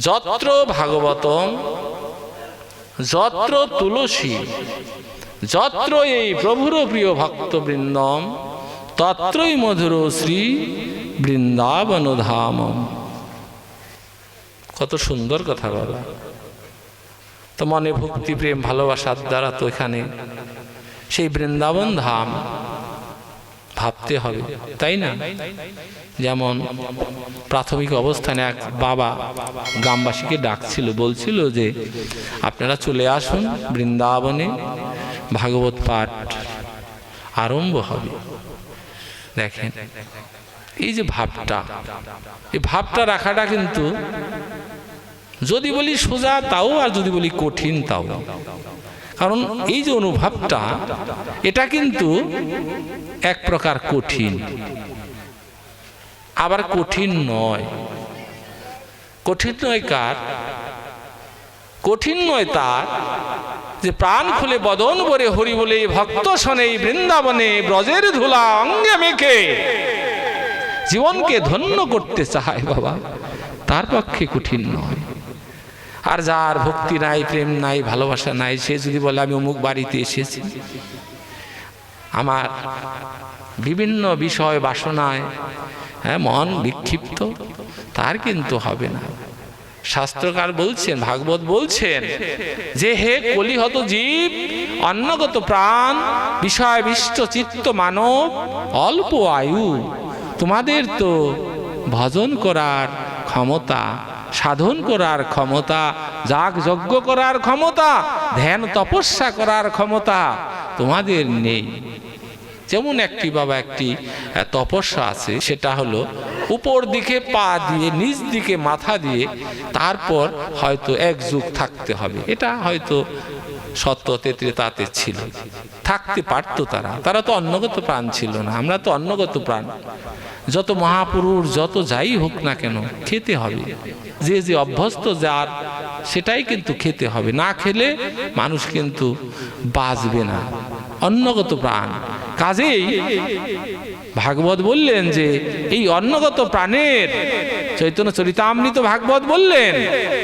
যত্র ভাগবতম যত্র তুলসী যত্র এই প্রভুর প্রিয় ভক্তবৃন্দম তত্রই মধুর শ্রী বৃন্দাবন ধাম। কত সুন্দর কথা বলা। তো মনে ভক্তি প্রেম ভালোবাসার দ্বারা তো এখানে সেই বৃন্দাবন ধাম ভাবতে হবে, তাই না? যেমন প্রাথমিক অবস্থানে এক বাবা গ্রামবাসীকে ডাকছিল, বলছিল যে আপনারা চলে আসুন বৃন্দাবনে, ভাগবত পাঠ আরম্ভ হবে। দেখেন এই যে ভাবটা, এই ভাবটা রাখাটা কিন্তু যদি বলি সোজা তাও, আর যদি বলি কঠিন তাও। কারণ এই যে অনুভবটা, এটা কিন্তু এক প্রকার কঠিন, আবার কঠিন নয়। কঠিন নয় কার? কঠিন নয় তার যে প্রাণ খুলে বদন ভরে হরি বলে ভক্ত শোনে বৃন্দাবনে ব্রজের ধুলা অঙ্গে মেখে জীবনকে ধন্য করতে চায় বাবা, তার পক্ষে কঠিন নয়। আর যার ভক্তি নাই, প্রেম নাই, ভালোবাসা নাই, সে যদি বলে আমি অমুক বাড়িতে এসেছি, আমার বিভিন্ন বিষয় বাসনায় মন বিক্ষিপ্ত, তার কিন্তু হবে না। শাস্ত্রকার বলছেন, ভাগবত বলছেন যে হে কলিহত জীব, অন্নগত প্রাণ, বিষয়বিষ্ট চিত্ত মানব, অল্প আয়ু, তোমাদের তো ভজন করার ক্ষমতা, সাধন করার ক্ষমতা, যাগ যজ্ঞ করার ক্ষমতা, ধ্যান তপস্যা করার ক্ষমতা তোমাদের নেই। যেমন একটি বাবা একটি তপস্যা আছে, সেটা হলো উপর দিকে পা দিয়ে নিচ দিকে মাথা দিয়ে তারপর হয়তো এক যুগ থাকতে হবে। এটা হয়তো সত্যতে ত্রেতাতে ছিল, থাকতে পারতো তারা তো অন্নগত প্রাণ ছিল না। আমরা তো অন্নগত প্রাণ, যত মহাপুরুষ যত যাই হোক না কেন খেতে হবে, যে যে অভ্যস্ত যার সেটাই কিন্তু খেতে হবে। না খেলে মানুষ কিন্তু বাঁচবে না, অন্নগত প্রাণ। কাজেই ভাগবত বললেন যে এই অন্নগত প্রাণের, চৈতন্য চরিতামৃত ভাগবত বললেন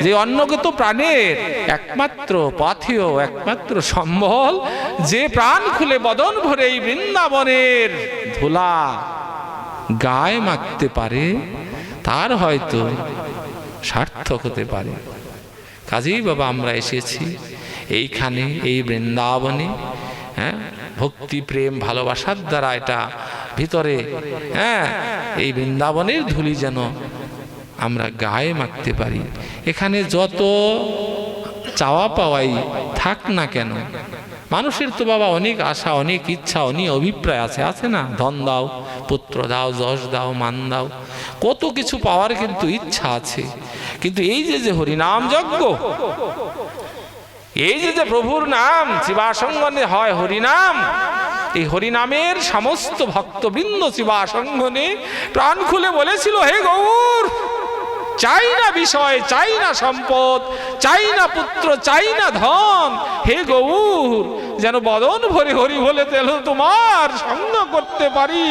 যে অন্নগত প্রাণের একমাত্র পাথেয়, একমাত্র সম্বল, যে প্রাণ খুলে বদন ভরে এই বৃন্দাবনের ধুলা গায়ে মাখতে পারে, তার হয়তো সার্থক হতে পারে। কাজেই বাবা আমরা এসেছি এইখানে, এই বৃন্দাবনে, ভক্তি প্রেম ভালোবাসার দ্বারা এটা ভিতরে এই বৃন্দাবনের ধুলি যেন আমরা গায়ে মাখতে পারি। এখানে যত চাওয়া পাওয়াই থাক না কেন, মানুষের তো বাবা অনেক আশা, অনেক ইচ্ছা, অনেক অভিপ্রায় আছে না? ধন দাও, পুত্র দাও, যশ দাও, মান দাও, কত কিছু পাওয়ার কিন্তু ইচ্ছা আছে। কিন্তু এই যে হরিনাম যজ্ঞ, এই যে প্রভুর নাম শিবাসঙ্গনে হয় হরিনাম, এই হরিনামের সমস্ত ভক্তবৃন্দ শিবাসঙ্গনে প্রাণ খুলে বলেছিল হে গৌর, চাই না বিষয়, চাই না সম্পদ, চাই না পুত্র, চাই না ধন, হে গৌর যেন বদন ভরে হরি বলে তেল তোমার সঙ্গ করতে পারি।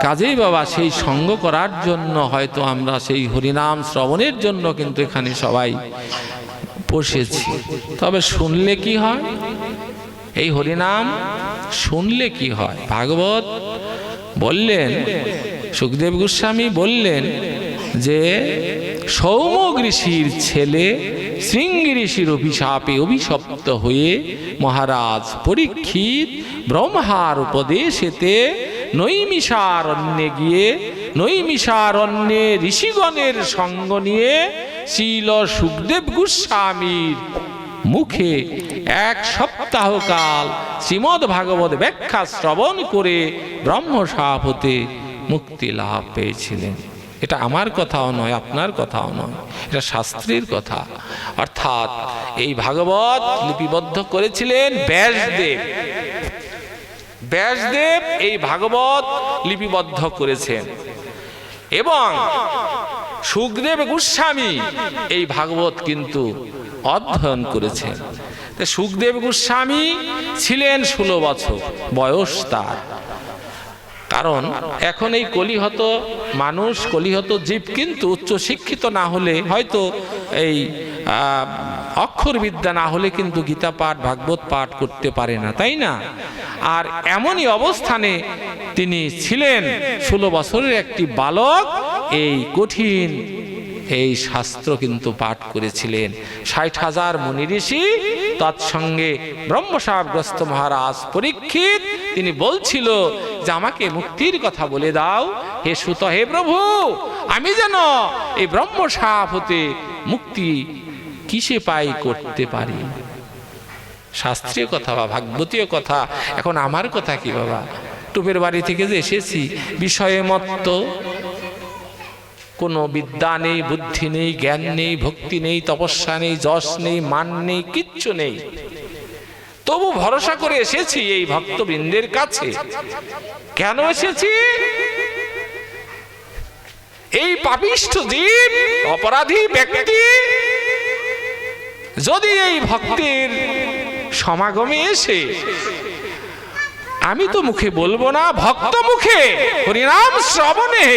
কাজেই বাবা সেই সঙ্গ করার জন্য হয়তো আমরা সেই হরিনাম শ্রবণের জন্য কিন্তু এখানে সবাই বসেছি। তবে শুনলে কি হয়? এই হরিনাম শুনলে কি হয়? ভাগবত বললেন, সুখদেব গোস্বামী বললেন যে সৌম ঋষির ছেলে শৃঙ্গি ঋষির অভিশাপে অভিশপ্ত হয়ে মহারাজ পরীক্ষিত ব্রহ্মার উপদেশেতে নৈমিষারণ্যে গিয়ে নৈমিষারণ্যে ঋষিগণের সঙ্গ নিয়ে শ্রীল সুখদেব গোস্বামীর মুখে 1 সপ্তাহ কাল শ্রীমদ্ ভাগবত ব্যাখ্যা শ্রবণ করে ব্রহ্মশাপ হতে মুক্তি লাভ পেয়েছিলেন। এটা আমার কথাও নয়, আপনার কথাও নয়, এটা শাস্ত্রের কথা। অর্থাৎ এই ভাগবত লিপিবদ্ধ করেছিলেন ব্যাসদেব। ব্যাসদেব এই ভাগবত লিপিবদ্ধ করেছেন এবং সুখদেব গোস্বামী এই ভাগবত কিন্তু অধ্যয়ন করেছেন। সুখদেব গোস্বামী ছিলেন 16 বছর বয়স তার। কারণ এখন এই কলিহত মানুষ, কলিহত জীব কিন্তু উচ্চ শিক্ষিত না হলে, হয়তো এই অক্ষর বিদ্যা না হলে কিন্তু গীতা পাঠ ভাগবত পাঠ করতে পারে না, তাই না? আর এমনই অবস্থানে তিনি ছিলেন 16 বছরের একটি বালক, এই কঠিন এই শাস্ত্র কিন্তু পাঠ করেছিলেন। 60,000 মুনি ঋষি, তৎসঙ্গে ব্রহ্মশাপগ্রস্ত মহারাজ পরীক্ষিত, তিনি বলছিল যে আমাকে মুক্তির কথা বলে দাও হে সুত, হে প্রভু, আমি যেন এই ব্রহ্মশাপ হতে মুক্তি কিসে পাই করতে পারি। শাস্ত্রীয় কথা বা ভাগবতীয় কথা। এখন আমার কথা কি বাবা, টুপের বাড়ি থেকে যে এসেছি, বিষয়ে মত্ত, কোনো বিদ্যা নেই, বুদ্ধি নেই, জ্ঞান নেই, ভক্তি নেই, তপস্যা নেই, যশ নেই, মান নেই, কিচ্ছু নেই, তবু ভরসা করে এসেছি এই ভক্তবৃন্দের কাছে। কেন এসেছি? এই পাপিষ্ঠ জীব, অপরাধী ব্যক্তি যদি এই ভক্তের সমাগমে এসে, আমি তো মুখে বলবো না, ভক্ত মুখে হরিনাম শ্রবণে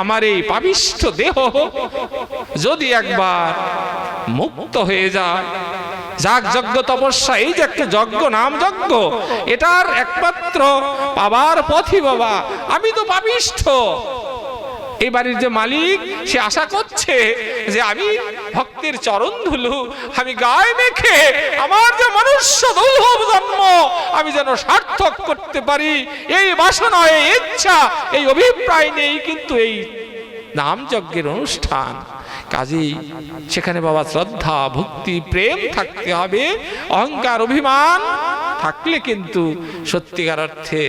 আমার এই পাপিষ্ঠ দেহ যদি একবার মুক্ত হয়ে যায়, যাগ যজ্ঞ তপস্যা, এই যে একটা যজ্ঞ, নাম যজ্ঞ, এটার একমাত্র পাবার পথই বাবা, আমি তো পাপিষ্ঠ। এই বাড়ির যে মালিক, সে আশা করছে যে আমি ভক্তের চরণ ধুলু, আমি গায়ে মেখে আমার যে মনুষ্য দুর্লভ জন্ম আমি যেন সার্থক করতে পারি, এই বাসনা, এই ইচ্ছা, এই অভিপ্রায় নেই, কিন্তু এই নাম যজ্ঞের অনুষ্ঠান, কাজেই সেখানে বাবা শ্রদ্ধা, ভক্তি, প্রেম থাকতে হবে। অহংকার, অভিমান থাকলে কিন্তু সত্যিকার অর্থে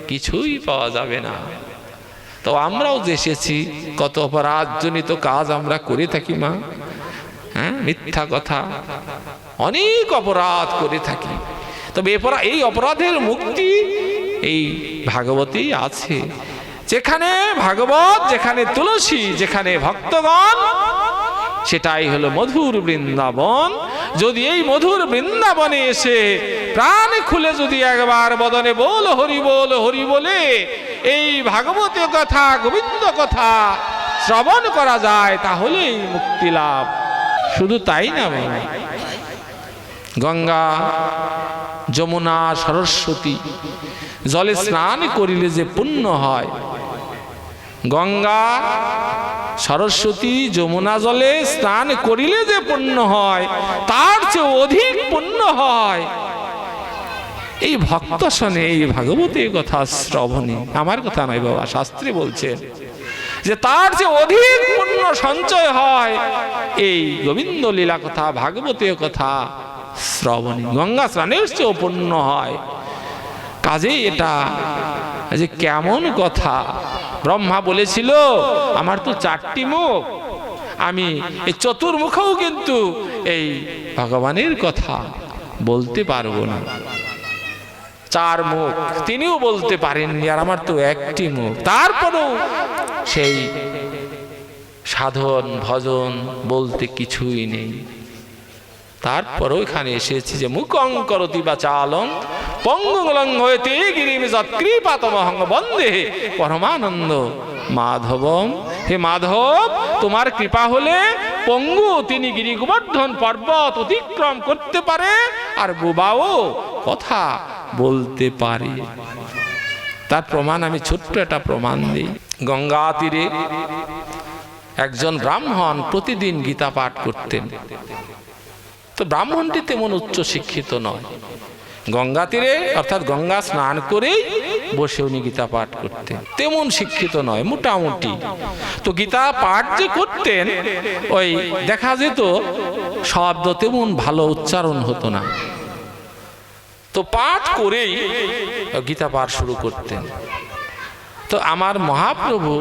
কিছুই পাওয়া যাবে না। তো আমরাও যে এসেছি, কত অপরাধজনিত কাজ আমরা করে থাকি মা, হ্যাঁ, মিথ্যা কথা, অনেক অপরাধ করে থাকি। তবে এই অপরাধের মুক্তি এই ভাগবতেই আছে। যেখানে ভাগবত, যেখানে তুলসী, যেখানে ভক্তগণ, সেটাই হলো মধুর বৃন্দাবন। যদি এই মধুর বৃন্দাবনে এসে প্রাণ খুলে যদি একবার বদনে বল হরি বল, হরি বলে এই ভাগবতীয় কথা, গোবিন্দ কথা শ্রবণ করা যায়, তাহলেই মুক্তি লাভ। শুধু তাই না বাবা, গঙ্গা, যমুনা, সরস্বতী জলে স্নান করিলে যে পুণ্য হয়, গঙ্গা, সরস্বতী, যমুনা জলে স্নান করিলে যে পুণ্য হয়, তার চেয়ে অধিক পুণ্য হয় এই ভক্ত শোনে এই ভাগবতীর কথা শ্রবণে। আমার কথা নয় বাবা, শাস্ত্রে বলছেন যে তার যে অধিক পুণ্য সঞ্চয় হয় এই গোবিন্দ লীলা কথা, ভাগবতীয় কথা শ্রবণে। গঙ্গা স্নানের চেয়েও পুণ্য হয়। কাজেই এটা যে কেমন কথা, ব্রহ্মা বলেছিল আমার তো 4টি মুখ, আমি এই চতুর্মুখেও কিন্তু এই ভগবানের কথা বলতে পারবো না। 4 মুখ তিনিও বলতে পারেননি, আর আমার তো 1টি মুখ। তারপরেও সেই সাধন ভজন বলতে কিছুই নেই। তারপরও এখানে এসেছি যে মুখং করতি বা চালং পঙ্গুলং হইতে গিরিম যৎকৃপাতমহং বন্দে পরমানন্দ মাধবম। হে মাধব, তোমার কৃপা হলে পঙ্গু, তিনি গিরি গোবর্ধন পর্বত অতিক্রম করতে পারে, আর বোবাও কথা বলতে পারে। তার প্রমাণ আমি ছোট্ট একটা প্রমাণ দিই। গঙ্গা তীরে একজন ব্রাহ্মণ প্রতিদিন গীতা পাঠ করতেন। তো ব্রাহ্মণটি তেমন উচ্চ শিক্ষিত নয়, গঙ্গা তীরে অর্থাৎ গঙ্গা স্নান করেই বসে উনি গীতা পাঠ করতেন, তেমন শিক্ষিত নয়, মোটামুটি। তো গীতা পাঠ যে করতেন, ওই দেখা যেত শব্দ তেমন ভালো উচ্চারণ হতো না। তো পাঠ করেই গীতা পাঠ শুরু করতেন। তো আমার মহাপ্রভু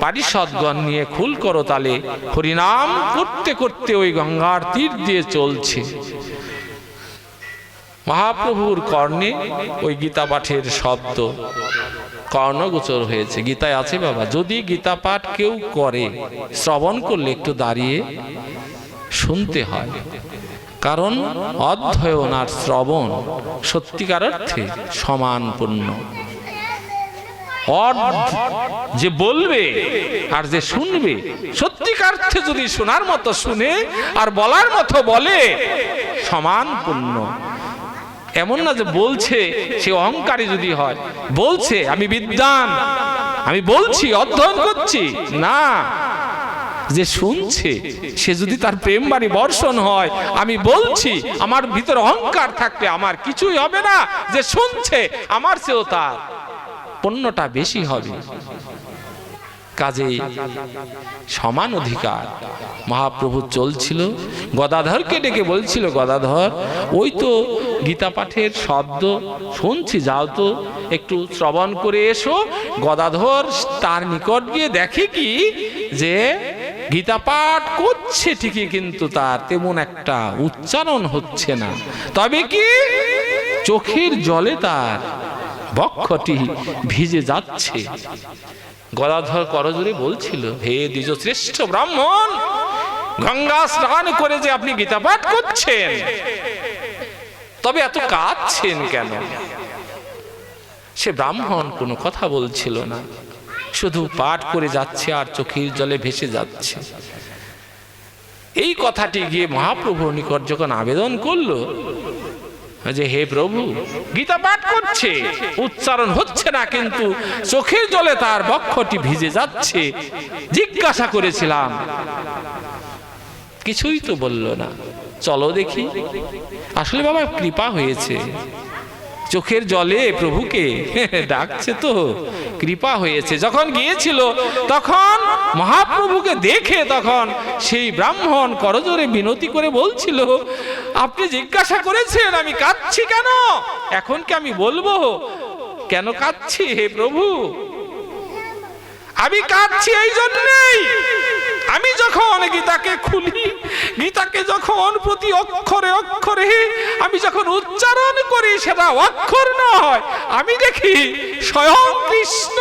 পারিষদগণ নিয়ে খুল করো তালে হরিনাম করতে করতে ওই গঙ্গার তীর দিয়ে চলছে। মহাপ্রভুর কর্ণে ওই গীতা পাঠের শব্দ কর্ণগোচর হয়েছে। গীতায় আছে বাবা, যদি গীতা পাঠ কেউ করে, শ্রবণ করলে একটু দাঁড়িয়ে শুনতে হয়। কারণ অধ্যয়ন আর শ্রবণ সত্যিকার অর্থে সমান পুণ্য। যে বলবে আর যে শুনবে সত্যিকার অর্থে যদি শোনার মতো শুনে আর বলার মতো বলে, সমান পুণ্য। এমন না যে বলছে সে অহংকারী যদি হয়, বলছে আমি বিদ্বান, আমি বলছি অধ্যয়ন করছি, না, যে শুনছে সে যদি তার প্রেম বাণী বর্ষণ হয়, আমি বলছি, আমার ভিতরে অহংকার থাকলে আমার কিছুই হবে না, যে শুনছে আমার চেয়েও তার পুণ্যটা বেশি হবে। কাজেই সমান অধিকার। মহাপ্রভু চলছিল, গদাধরকে ডেকে বলছিল, গদাধর ওই তো গীতা পাঠের শব্দ শুনছি, যাও তো একটু শ্রবণ করে এসো। গদাধর তার নিকট গিয়ে দেখে কি যে গীতা পাঠ করছে ঠিকই, কিন্তু তার তেমন একটা উচ্চারণ হচ্ছে না। তবে কি চোখের জলে তার বক্ষটি ভিজে যাচ্ছে। গদাধর করজোরে বলছিল, হে দ্বিজ শ্রেষ্ঠ ব্রাহ্মণ, গঙ্গা স্নান করে যে আপনি গীতা পাঠ করছেন, তবে এত কাঁদছেন কেন? সে ব্রাহ্মণ কোনো কথা বলছিল না, শুধু পাঠ করে যাচ্ছে আর চোখের জলে ভেসে যাচ্ছে। এই কথাটি গিয়ে মহাপ্রভুর নিকট যখন আবেদন করলো যে হে প্রভু, গীতা পাঠ করছে, উচ্চারণ হচ্ছে না, কিন্তু চোখের জলে তার বক্ষটি ভিজে যাচ্ছে, জিজ্ঞাসা করেছিলাম, কিছুই তো বলল না। চলো দেখি। আসলে বাবা কৃপা হয়েছে, চোখের জলে প্রভুকে ডাকছে, তো কৃপা হয়েছে। যখন গিয়েছিল তখন মহাপ্রভুকে দেখে তখন সেই ব্রাহ্মণ করজোরে বিনতি করে বলছিল, আপনি জিজ্ঞাসা করেছেন আমি কাঁদছি কেন, এখন কি আমি বলবো কেন কাঁদছি? হে প্রভু, আমি কাঁদছি এই জন্যই, আমি যখন গীতাকে খুলি, গীতাকে যখন প্রতি অক্ষরে অক্ষরে আমি যখন উচ্চারণ করি, সেটা অক্ষর নয়, আমি দেখি স্বয়ং কৃষ্ণ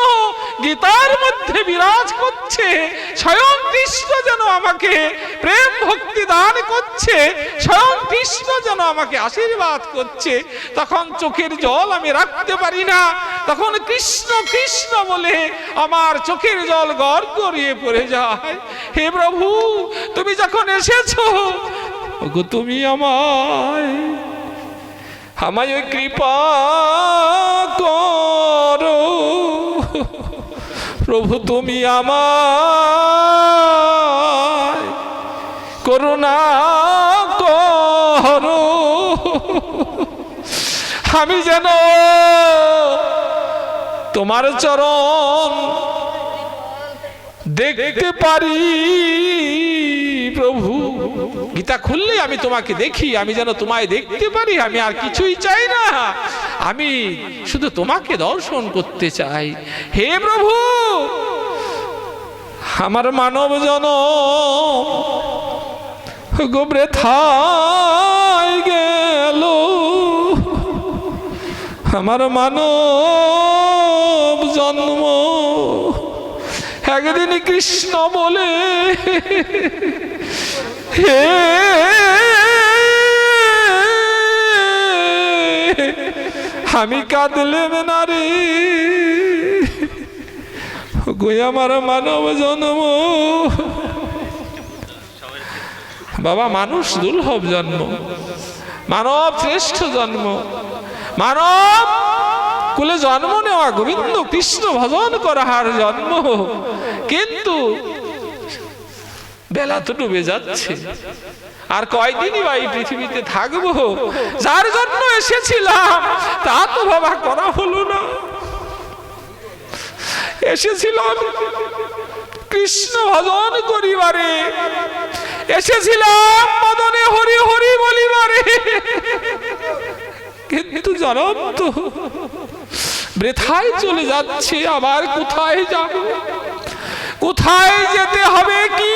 গীতার মধ্যে বিরাজ করছে, স্বয়ং কৃষ্ণ যেন আমাকে প্রেম ভক্তি দান করছে, স্বয়ং কৃষ্ণ যেন আমাকে আশীর্বাদ করছে। তখন চোখের জল আমি রাখতে পারি না, তখন কৃষ্ণ কৃষ্ণ বলে আমার চোখের জল গড় গড়িয়ে পড়ে যায়। হে প্রভু, তুমি যখন এসেছো, তুমি আমায় কৃপা করো প্রভু, তুমি আমায় করুণা করো, আমি যেন তোমার চরণ দেখতে পারি। প্রভু, গীতা খুললে আমি তোমাকে দেখি, আমি যেন তোমায় দেখতে পারি, আমি আর কিছুই চাই না, আমি শুধু তোমাকে দর্শন করতে চাই। হে প্রভু, আমার মানব জনম বৃথায় গেল, আমার মানব জন্ম একদিন কৃষ্ণ বলে হে আমি কাঁদলেম না রে, গো আমার মানব জন্ম। বাবা, মানুষ দুর্লভ জন্ম, মানব শ্রেষ্ঠ জন্ম, মানব কুলে জন্ম নেওয়া, গোবিন্দ কৃষ্ণ ভজন করার জন্ম, কিন্তু বেলা তো ডুবে যাচ্ছে, আর কয়দিনই বা এই পৃথিবীতে থাকবো, যার জন্য এসেছিলাম তা তো বাবা করা হলো না। এসেছিলাম কৃষ্ণ ভজন করিবারে, এসেছিলাম মদনে হরি হরি বলিবারে, কিন্তু জনম তো বৃথায় চলে যাচ্ছে। আবার কোথায় যাব, কোথায় যেতে হবে, কি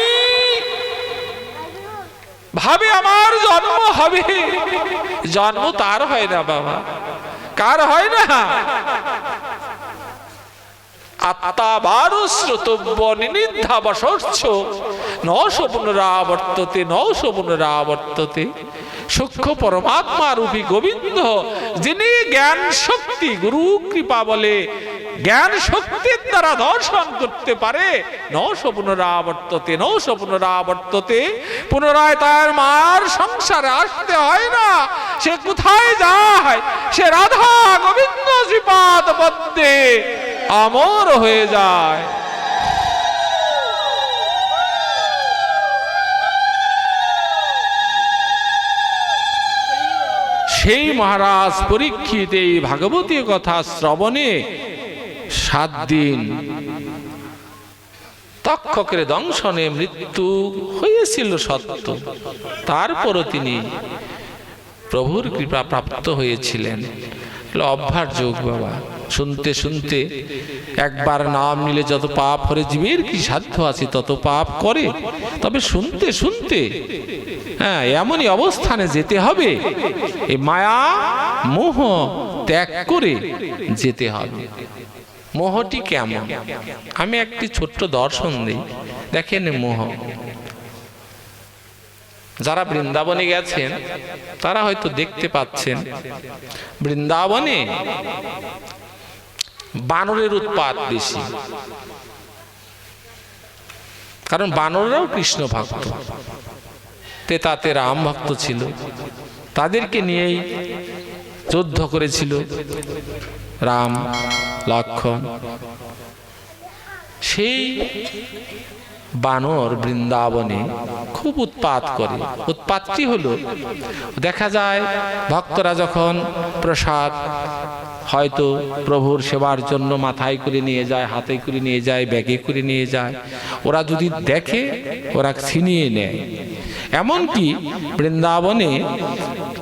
ভাবে আমার জন্ম হবে? জন্ম তার হয় না বাবা, কার হয় না? আত্মাবারো শ্রোতব্য নিনিধ্যাবশস্য নশ পুনরাবর্ততে, নশ পুনরাবর্ততে। সূক্ষ্ম পরমাত্মা রূপী গোবিন্দ, যিনি জ্ঞান শক্তি, গুরু কৃপা বলে জ্ঞান শক্তির দ্বারা দর্শন করতে পারে। নশ পুনরাবর্ততে, নশ পুনরাবর্ততে, পুনরায় তার মার সংসারে আসতে হয় না। সে কোথায় যায়? সে রাধা গোবিন্দ শ্রীপাদ পদ্মে অমর হয়ে যায়। সেই মহারাজ পরীক্ষিত এই ভাগবতী কথা শ্রবণে 7 দিন তক্ষকের দংশনে মৃত্যু হয়েছিল সত্য, তারপরও তিনি প্রভুর কৃপা প্রাপ্ত হয়েছিলেন। অভ্যাস যোগ বাবা, শুনতে শুনতে একবার নাম নিলে যত পাপ হরে জীবের কি সাধ্য আছে তত পাপ করে। তবে শুনতে শুনতে এমনই অবস্থানে যেতে হবে, এই মায়া মোহ ত্যাগ করে যেতে হবে। মোহটি কেমন? আমি একটি ছোট্ট দর্শন দিই, দেখেন মোহ। যারা বৃন্দাবনে গেছেন তারা হয়তো দেখতে পাচ্ছেন, বৃন্দাবনে বানরের উৎপাত বেশি, কারণ বানররাও কৃষ্ণ ভক্ত, তাতে রাম ভক্ত ছিল, তাদেরকে নিয়েই যুদ্ধ করেছিল রাম লক্ষ্মণ। সেই বানর বৃন্দাবনে খুব উৎপাত করে। উৎপাতটি হলো, দেখা যায় ভক্তরা যখন প্রসাদ হয়তো প্রভুর সেবার জন্য মাথায় করে নিয়ে যায়, হাতে করে নিয়ে যায়, ব্যাগে করে নিয়ে যায়, ওরা যদি দেখে ওরা ছিনিয়ে নেয়। এমনকি বৃন্দাবনে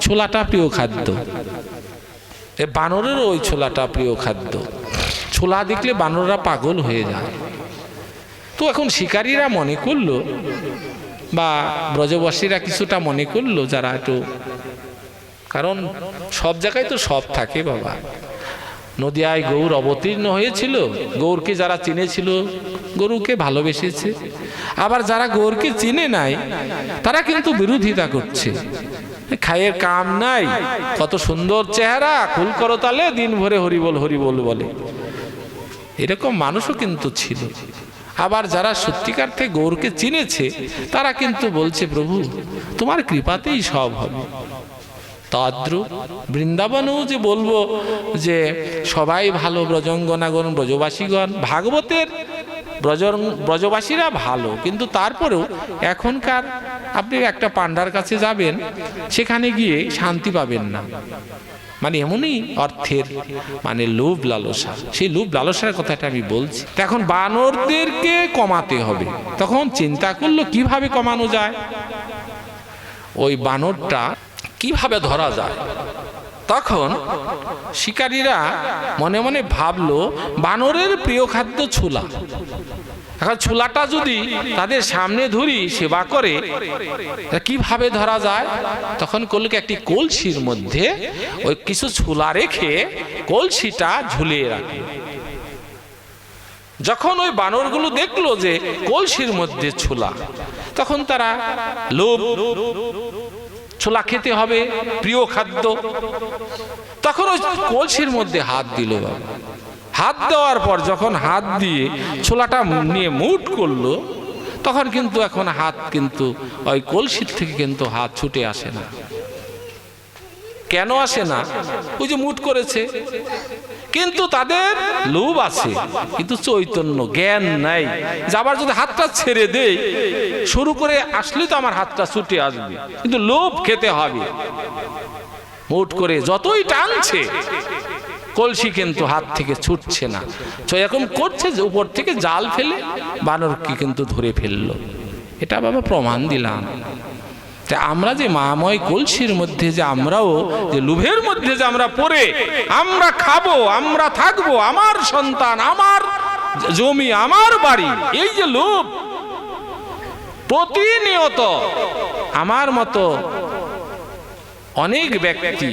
ছোলাটা প্রিয় খাদ্য, বানরেরও ওই ছোলাটা প্রিয় খাদ্য। ছোলা দেখলে বানররা পাগল হয়ে যায়। তো এখন শিকারীরা মনে করলো, বা ব্রজবাসীরা কিছুটা মনে করলো, যারা একটু, কারণ সব জায়গায় তো সব থাকে বাবা। নদিয়ায় গৌর অবতীর্ণ হয়েছিল, গৌরকে যারা চিনেছিল গরুকে ভালোবেসেছে, আবার যারা গৌরকে চিনে নাই তারা কিন্তু বিরোধিতা করছে। খায়ের কাম নাই, কত সুন্দর চেহারা, ফুল করতালে দিন ভরে হরিবল হরিবল বলে, এরকম মানুষও কিন্তু ছিল। আবার যারা সত্যিকার থেকে গৌরকে চিনেছে তারা কিন্তু বলছে, প্রভু তোমার কৃপাতেই সব হবে। তদ্রূপ বৃন্দাবনেও যে বলবো যে সবাই ভালো, ব্রজঙ্গনাগণ, ব্রজবাসীগণ, ভাগবতের ব্রজবাসীরা ভালো, কিন্তু তারপরেও এখনকার আপনি একটা পান্ডার কাছে যাবেন, সেখানে গিয়ে শান্তি পাবেন না। মানে এমনই অর্থের মানে লোভ লালসা, সেই লোভ লালসার কথাটা আমি বলছি। এখন বানরদেরকে কমাতে হবে, তখন চিন্তা করলো কিভাবে কমানো যায়, ওই বানরটা কিভাবে ধরা যায়। তখন শিকারীরা মনে মনে ভাবলো বানরের প্রিয় খাদ্য ছোলা। এখন ছোলাটা যদি তাদের সামনে ধরি সেবা করে, কিভাবে ধরা যায়? তখন করলো কি, একটি কলসির মধ্যে ওই কিছু ছোলা রেখে কলসিটা ঝুলিয়ে রাখে। যখন ওই বানরগুলো দেখলো যে কলসির মধ্যে ছোলা, তখন তারা লোভ, ছোলা খেতে হবে, প্রিয় খাদ্য, তখন ওই কলসির মধ্যে হাত দিল। হাত দেওয়ার পর যখন হাত দিয়ে ছোলাটা নিয়ে মুঠ করলো, তখন কিন্তু এখন হাত কিন্তু ওই কলসির থেকে কিন্তু হাত ছুটে আসে না। কেন আসে না? ওই যে মুঠ করেছে। কিন্তু তাদের লোভ আছে, কিন্তু চৈতন্য জ্ঞান নাই। যাবার যদি হাতটা ছেড়ে দেই, শুরু করে আসলে তো আমার হাতটা ছুটে আসবে, কিন্তু লোভ খেতে হবে। মুঠ করে যতই টানছে, কলসি কিন্তু হাত থেকে ছুটছে না। তো এরকম করছে যে উপর থেকে জাল ফেলে বানরকে কিন্তু ধরে ফেললো। এটা বাবা প্রমাণ দিলাম। আমরা যে মাময় কলসির মধ্যে যে আমরাও যে লোভের মধ্যে যে আমরা পড়ে আমরা খাবো, আমরা থাকবো, আমার সন্তান, আমার জমি, আমার বাড়ি, এই যে লোভ প্রতিনিয়ত, আমার মতো অনেক ব্যক্তি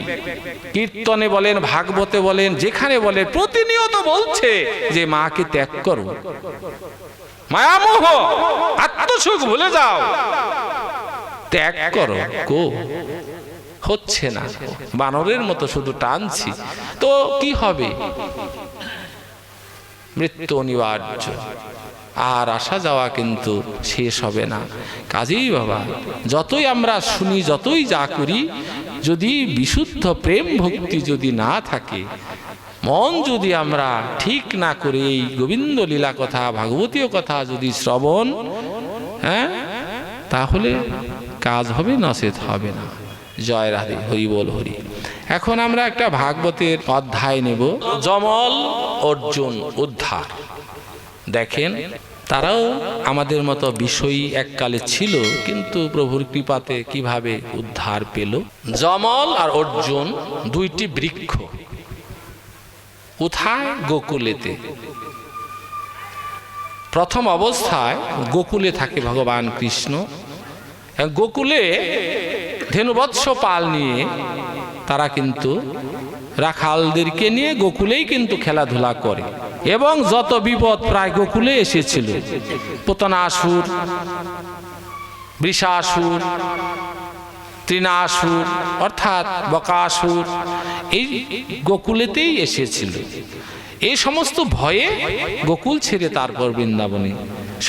কীর্তনে বলেন, ভাগবতে বলেন, যেখানে বলে প্রতিনিয়ত বলছে যে মাকে ত্যাগ করো, মায়ামোহ, আত্মসুখ ভুলে যাও, ত্যাগ করো। হচ্ছে না, বানরের মতো শুধু টানছি, তো কি হবে? মৃত্যু অনিবার্য, আর আসা যাওয়া কিন্তু শেষ হবে না। কাজেই বাবা, যতই আমরা শুনি, যতই যা করি, যদি বিশুদ্ধ প্রেম ভক্তি যদি না থাকে, মন যদি আমরা ঠিক না করে এই গোবিন্দ লীলা কথা, ভাগবতীয় কথা যদি শ্রবণ, তাহলে কাজ হবে, নচেত হবে না। জয় রাধে, হরি বল হরি। এখন আমরা একটা ভাগবতের অধ্যায় নেব, যমল অর্জুন উদ্ধার। দেখেন, তারাও আমাদের মতো বিষয়ী এককালে ছিল, কিন্তু প্রভুর কৃপাতে কিভাবে উদ্ধার পেল। যমল আর অর্জুন দুইটি বৃক্ষ, কোথায়? গোকুলেতে। প্রথম অবস্থায় গোকুলে থাকে ভগবান কৃষ্ণ। গোকুলে ধেনুবৎস পাল নিয়ে তারা কিন্তু রাখালদেরকে নিয়ে গোকুলেই কিন্তু খেলাধুলা করে, এবং যত বিপদ প্রায় গোকুলে এসেছিল, পুতনাসুর, বৃষাসুর, তৃণাসুর অর্থাৎ বকাসুর, এই গোকুলেতেই এসেছিল। এই সমস্ত ভয়ে গোকুল ছেড়ে তারপর বৃন্দাবনে,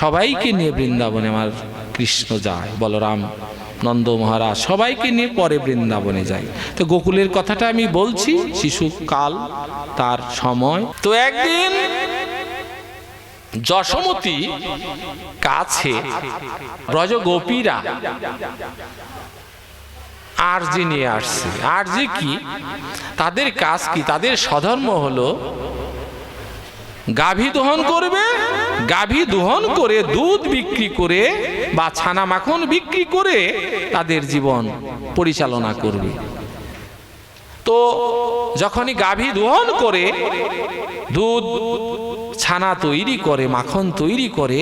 সবাইকে নিয়ে বৃন্দাবনে আমার কৃষ্ণ যায়, বলরাম, নন্দ মহারাজ সবাইকে নিয়ে পরে বৃন্দাবনে যায়। তো গোকুলের কথাটা আমি বলছি, শিশুকাল তার সময়। তো একদিন যশোমতী কাছে ব্রজ গোপীরা আরজি নিয়ে আসছে। আরজি কি? তাদের কাজ কি? তাদের স্বধর্ম হলো গাভী দহন করবে, গাভী দহন করে দুধ বিক্রি করে বা ছানা মাখন বিক্রি করে তাদের জীবন পরিচালনা করবে। তো যখনই গাভী দহন করে দুধ ছানা তৈরি করে, মাখন তৈরি করে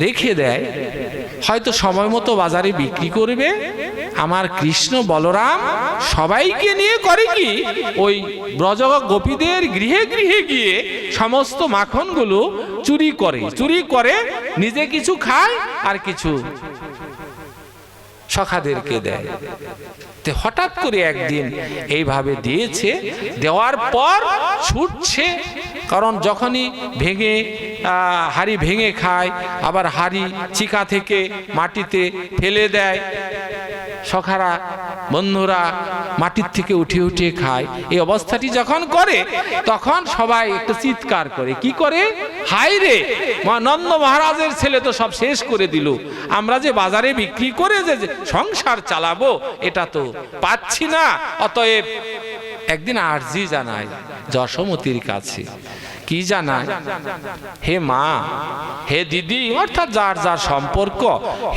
রেখে দেয়, হয়তো সময় মতো বাজারে বিক্রি করবে, আমার কৃষ্ণ বলরাম সবাইকে নিয়ে করে কি, ওই ব্রজ গোপীদের গৃহে গৃহে গিয়ে সমস্ত মাখনগুলো চুরি করে নিজে কিছু খায় আর কিছু সখাদেরকে দেয়। তো হঠাৎ করে একদিন এইভাবে দিয়েছে, দেওয়ার পর ছুটছে, কারণ যখনই ভেঙে হাড়ি ভেঙে খায়, আবার হাড়ি চিকা থেকে মাটিতে ফেলে দেয়, সখারা বন্ধুরা মাটির থেকে উঠিয়ে উঠিয়ে খায়। এই অবস্থাটি যখন করে, তখন সবাই একটু চিৎকার করে, কি করে? হায় রে, নন্দ মহারাজের ছেলে তো সব শেষ করে দিল, আমরা যে বাজারে বিক্রি করে যে সংসার চালাবো এটা তো পাচ্ছি না। অতএব একদিন আরজি জানায় যশোমতীর কাছে। কি জানায়? হে মা, হে দিদি, অর্থাৎ যার যার সম্পর্ক,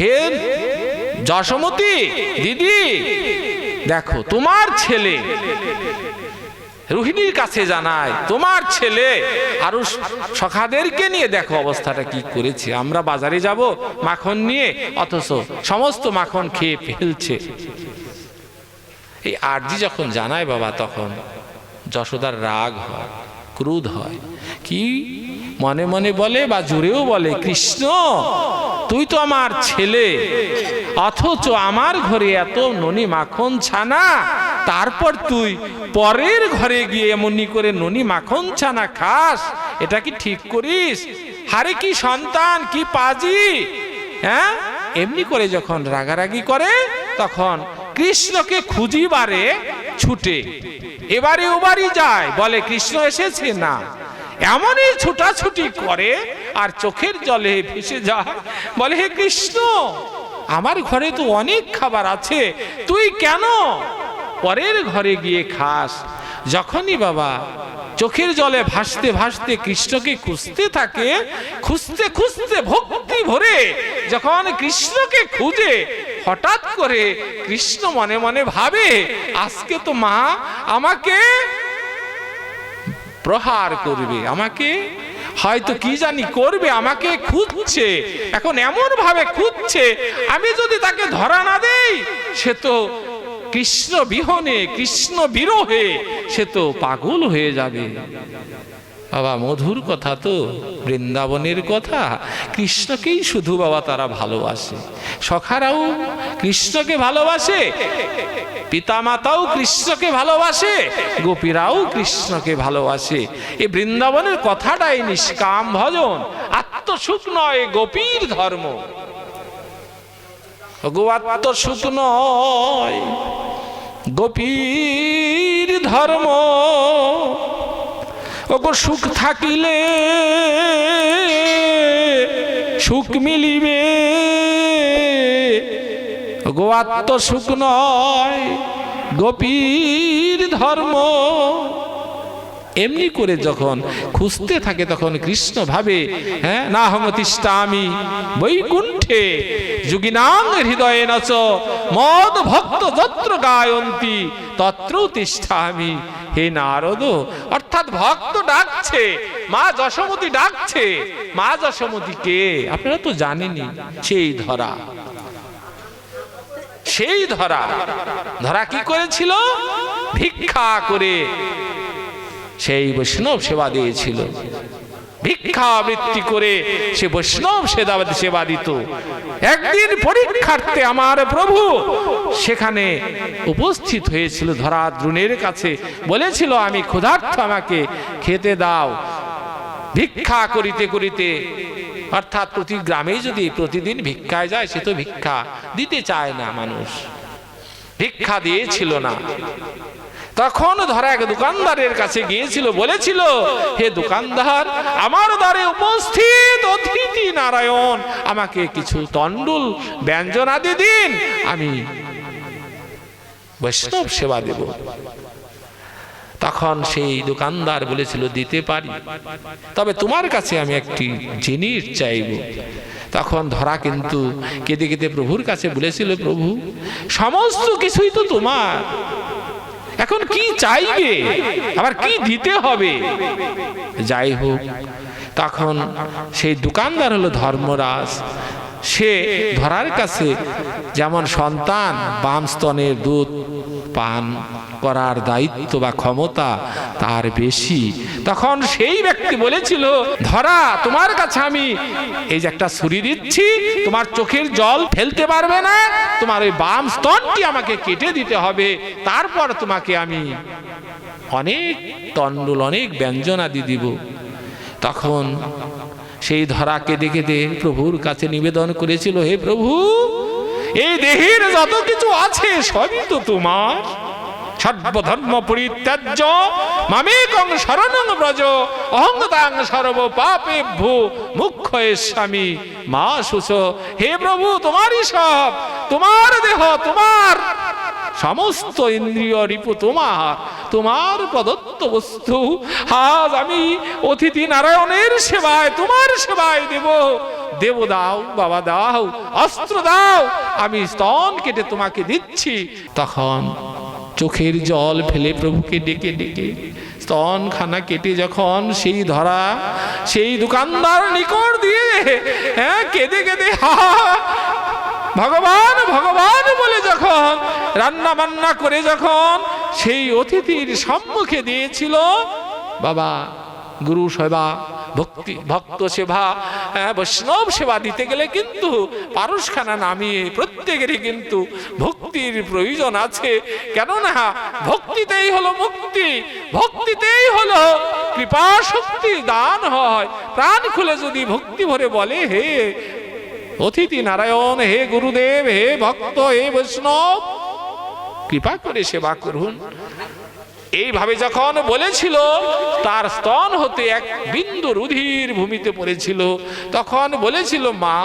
হে যশোমতী দিদি, দেখো তোমার ছেলে, রোহিণীর কাছে জানায়, তোমার ছেলে আরো সখাদেরকে নিয়ে দেখো অবস্থাটা কি করেছে। আমরা বাজারে যাব মাখন নিয়ে, অথচ সমস্ত মাখন খেয়ে ফেলছে। এই আরজি যখন জানায় বাবা, তখন যশোদার রাগ হয়, ক্রোধ হয়। কি মনে মনে বলে বা জোরেও বলে, কৃষ্ণ তুই তো আমার ছেলে, অথচ আমার ঘরে এত ননি মাখন ছানা, তারপর তুই পরের ঘরে গিয়ে এমনি করে ননি মাখন ছানা খাস, এটা কি ঠিক করিস? হারে কি সন্তান, কি পাজি! হ্যাঁ, এমনি করে যখন রাগারাগি করে, তখন কৃষ্ণকে খুঁজিবারে ছুটে এবারে ওবারই যায়, বলে কৃষ্ণ এসেছে না, এমনই ছুটাছুটি করে আর চোখের জলে ভেসে যায়, বলে হে কৃষ্ণ, আমার ঘরে তো অনেক খাবার আছে, তুই কেন পরের ঘরে গিয়ে খাস? যখনই বাবা চোখের জলে ভাসতে ভাসতে কৃষ্ণকে খুঁজতে থাকে, খুঁজতে খুঁজতে ভক্তি ভরে যখন কৃষ্ণকে খুঁজে, হঠাৎ করে কৃষ্ণ মনে মনে ভাবে, আজকে তো মা আমাকে প্রহার করবে, আমাকে হয়তো কি জানি করবে, আমাকে খুঁজছে, এখন এমন ভাবে খুঁজছে, আমি যদি তাকে ধরা না দেই, সে তো কৃষ্ণ বিহনে, কৃষ্ণ বিরহে সে তো পাগল হয়ে যাবে। বাবা মধুর কথা তো, বৃন্দাবনের কথা। কৃষ্ণকেই শুধু বাবা তারা ভালোবাসে, সখারাও কৃষ্ণকে ভালোবাসে, পিতামাতাও কৃষ্ণকে ভালোবাসে, গোপীরাও কৃষ্ণকে ভালোবাসে। এই বৃন্দাবনের কথাটাই নিষ্কাম ভজন, আত্মসুখ নয় গোপীর ধর্ম। আত্মসুখ নয় গোপীর ধর্ম। ওগো সুখ থাকিলে সুখ মিলিবে, ওগো আত্মসুখ নয় গোপীর ধর্ম। এমনি করে যখন খুঁজতে থাকে তখন কৃষ্ণ ভাবে, হ্যাঁ, না হম তিষ্ঠামি বৈকুণ্ঠে যোগিনাং হৃদয়ে নচ মদ ভক্ত যত্র গায়ন্তি তত্র তিষ্ঠামি। হে নারদ, অর্থাৎ ভক্ত ডাকছে, মা যশোমতী ডাকছে। মা যশোমতী কে আপনারা তো জানেনই, সেই ধরা। সেই ধরা, ধরা কি করেছিল? ভিক্ষা করে সেই বৈষ্ণব সেবা দিয়েছিল। ভিক্ষাবৃত্তি করে সে বৈষ্ণব সেবা দিত। একদিন পরীক্ষার্থে আমার প্রভু সেখানে উপস্থিত হয়েছিল ধরা দ্রোণের কাছে, বলেছিল আমি ক্ষুধার্ত, আমাকে খেতে দাও। ভিক্ষা করিতে করিতে, অর্থাৎ প্রতি গ্রামে যদি প্রতিদিন ভিক্ষায় যায়, সে তো ভিক্ষা দিতে চায় না, মানুষ ভিক্ষা দিয়েছিল না। তখন ধরা এক দোকানদারের কাছে গিয়েছিল, বলেছিল হে দোকানদার, আমার দ্বারে উপস্থিত অতিথি নারায়ণ, আমাকে কিছু তণ্ডুল ব্যঞ্জন আদি দিন, আমি বৈষ্ণব সেবা দেব। তখন সেই দোকানদার বলেছিল দিতে পারি, তবে তোমার কাছে আমি একটি জিনিস চাইব। তখন ধরা কিন্তু কেঁদে কেঁদে প্রভুর কাছে বলেছিল, প্রভু সমস্ত কিছুই তো তোমার, এখন কি চাইবে, আবার কি দিতে হবে? যাই হোক, তখন সেই দোকানদার হলো ধর্মরাজ। সে ধরার কাছে যেমন সন্তান বাম স্তনের দুধ পান করার দায়িত্ব বা ক্ষমতা তার বেশি। তখন সেই ব্যক্তি বলেছিল, ধরা তোমার কাছে আমি এই যে একটা ছুরি দিচ্ছি, তোমার চোখের জল ফেলতে পারবে না, তোমার ওই বাম স্তনটি আমাকে কেটে দিতে হবে, তারপর তোমাকে আমি অনেক তণ্ডুল অনেক ব্যঞ্জনাদি দিব। তখন সেই ধরা কেঁদে কেঁদে প্রভুর কাছে নিবেদন করেছিল, হে প্রভু, এই দেহের যত কিছু আছে সবই তো তোমার। সর্বধর্ম পরিত্যাজ্য মামেকং শরণং ব্রজ অহং তাং সর্ব পাপেভ্যো মুখ্যেস্বামী মা শুচ। হে প্রভু, তোমারই সব, তোমার দেহ, তোমার সমস্ত ইন্দ্রিয় রিপু তোমার, তোমার প্রদত্ত বস্তু। আজ আমি অতিথি নারায়ণের সেবায়, তোমার সেবায় দেব। দেব দাও বাবা, দাও অস্ত্র দাও, আমি স্তন কেটে তোমাকে দিচ্ছি। তখন চোখের জল ফেলে প্রভুকে ডেকে ডেকে স্তন খানা কেটে যখন সেই ধরা সেই দোকানদার নিকট দিয়ে, হ্যাঁ, কেঁদে কেঁদে ভগবান ভগবান বলে যখন রান্না বান্না করে যখন সেই অতিথির সম্মুখে দিয়েছিল, বাবা গুরু সেবা, ভক্ত সেবা, বৈষ্ণব সেবা দিতে গেলে কিন্তু পারসখানা নামিয়ে প্রত্যেকেরই কিন্তু ভক্তির প্রয়োজন আছে। কেননা ভক্তিতেই হলো মুক্তি, ভক্তিতেই হলো কৃপা শক্তি দান হয়। প্রাণ খুলে যদি ভক্তি ভরে বলে, হে অতিথি নারায়ণ, হে গুরুদেব, হে ভক্ত, হে বৈষ্ণব, কৃপা করে সেবা করুন, এইভাবে যখন বলেছিল, তার স্তন হতে এক বিন্দু রুধির ভূমিতে পড়েছিল। তখন বলেছিল, মা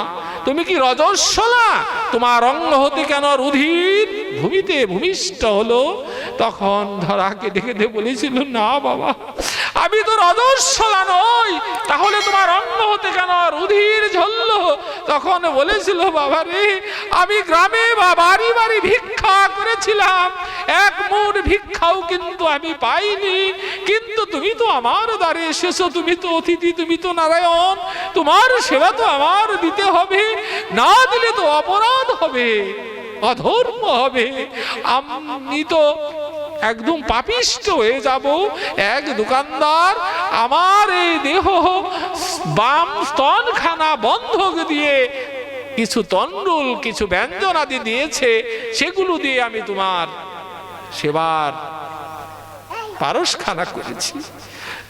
তুমি কি রজস্বলা, তোমার অঙ্গ হতে কেন রুধির ভূমিতে ভূমিষ্ঠ হলো? তখন ধরা কেঁদে কেঁদে বলেছিল, না বাবা, আমি তো রজস্বলা নই, তাহলে তোমার অঙ্গ হতে কেন রুধির ঝরলো? তখন বলেছিল, বাবা রে, আমি গ্রামে বা বাড়ি বাড়ি ভিক্ষা করেছিলাম, এক মুঠ ভিক্ষাও কিন্তু আমি পাইনি, কিন্তু তুমি তো আমার দ্বারে এসেছো, তুমি তো অতিথি, তুমি তো নারায়ণ, তোমার সেবা তো আমার দিতে হবে, না দিলে তো অপরাধ হবে, অধর্ম হবে। আমি তো একদম পাপিষ্ট হয়ে যাব। এক দোকানদার আমার এই দেহ বাম স্তনখানা বন্ধক দিয়ে কিছু তন্ডুল কিছু ব্যঞ্জন আদি দিয়েছে, সেগুলো দিয়ে আমি তোমার সেবার পারসখানা করেছি।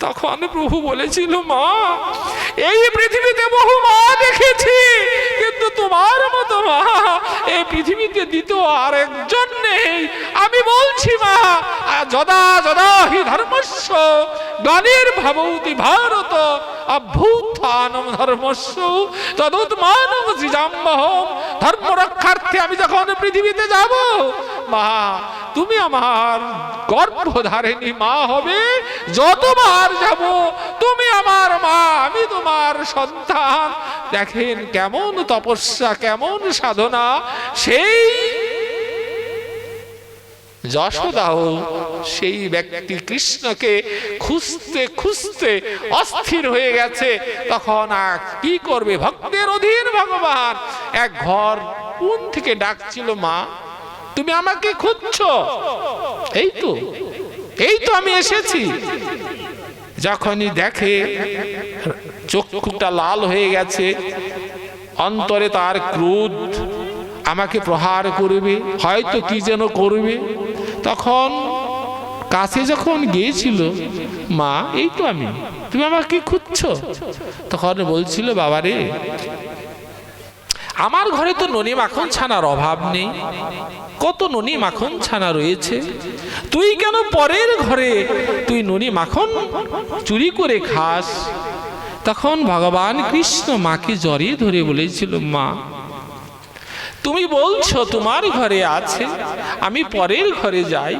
তখন প্রভু বলেছিল, মা এই পৃথিবীতে বহু মা দেখেছি, কিন্তু তোমার মতো মা এই পৃথিবীতে দ্বিতীয় আর একজন নেই। আমি বলছি মা, যদা যদা হি ধর্মস্য গ্লানির্ভবতি ভারত অভ্যুত্থানম ধর্মস্য তদুত্থানম সৃজাম্যহম। ধর্ম রক্ষার্থে আমি যখন পৃথিবীতে যাব, মা তুমি আমার গর্ভধারিণী মা হবে। যতবার যাব তুমি আমার মা, আমি তোমার সন্তান। দেখেন কেমন তপস্যা, কেমন সাধনা। সেই যশোদাও সেই ব্যক্তি কৃষ্ণকে খুঁজতে খুঁজতে অস্থির হয়ে গেছে। তখন আর কি করবে, ভক্তের অধীন ভগবান এক ঘর কোন থেকে ডাকছিল, মা তুমি আমাকে খুঁজছো? এই তো আমি এসেছি। যখনই দেখে চক্ষুটা লাল হয়ে গেছে, অন্তরে তার ক্রোধ, আমাকে প্রহার করবে, হয়তো কি যেন করবে। তখন কাছে যখন গিয়েছিল, মা এই তো আমি, তুমি আমাকে খুঁজছো? তখন বলছিল, বাবা রে, আমার ঘরে তো ননি মাখন ছানার অভাব নেই, কত ননি মাখন ছানা রয়েছে, তুই কেন পরের ঘরে তুই ননি মাখন চুরি করে খাস? তখন ভগবান কৃষ্ণ মাকে জড়িয়ে ধরে বলেছিল, মা তুমি বলছো তোমার ঘরে আছে, আমি পরের ঘরে যাই,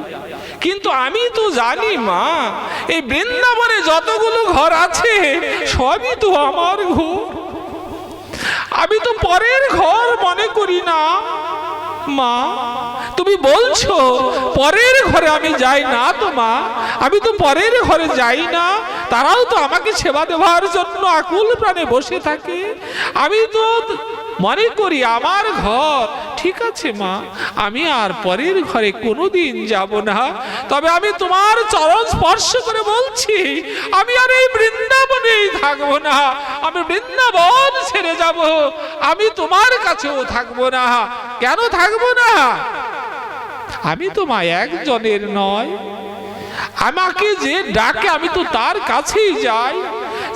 কিন্তু আমি তো জানি মা, এই বৃন্দাবনে যতগুলো ঘর আছে সবই তো আমার ঘর, আমি তো পরের ঘর মনে করি না। মা তুমি বলছো পরের ঘরে আমি যাই না তো মা, আমি তো পরের ঘরে যাই না, তারাও তো আমাকে সেবা দেওয়ার জন্য আকুল প্রাণে বসে থাকে, আমি তো মনে করি আমার ঘর। ঠিক আছে মা, আমি আর পরের ঘরে কোনোদিন যাব না, তবে আমি তোমার চরণ স্পর্শ করে বলছি, আমি আর এই বৃন্দাবনেই থাকবো না, আমি বৃন্দাবন ছেড়ে যাব, আমি তোমার কাছেও থাকবো না। কেন থাকবো না? আমি তো মা একজনের নয়, আমাকে যে ডাকে আমি তো তার কাছেই যাই,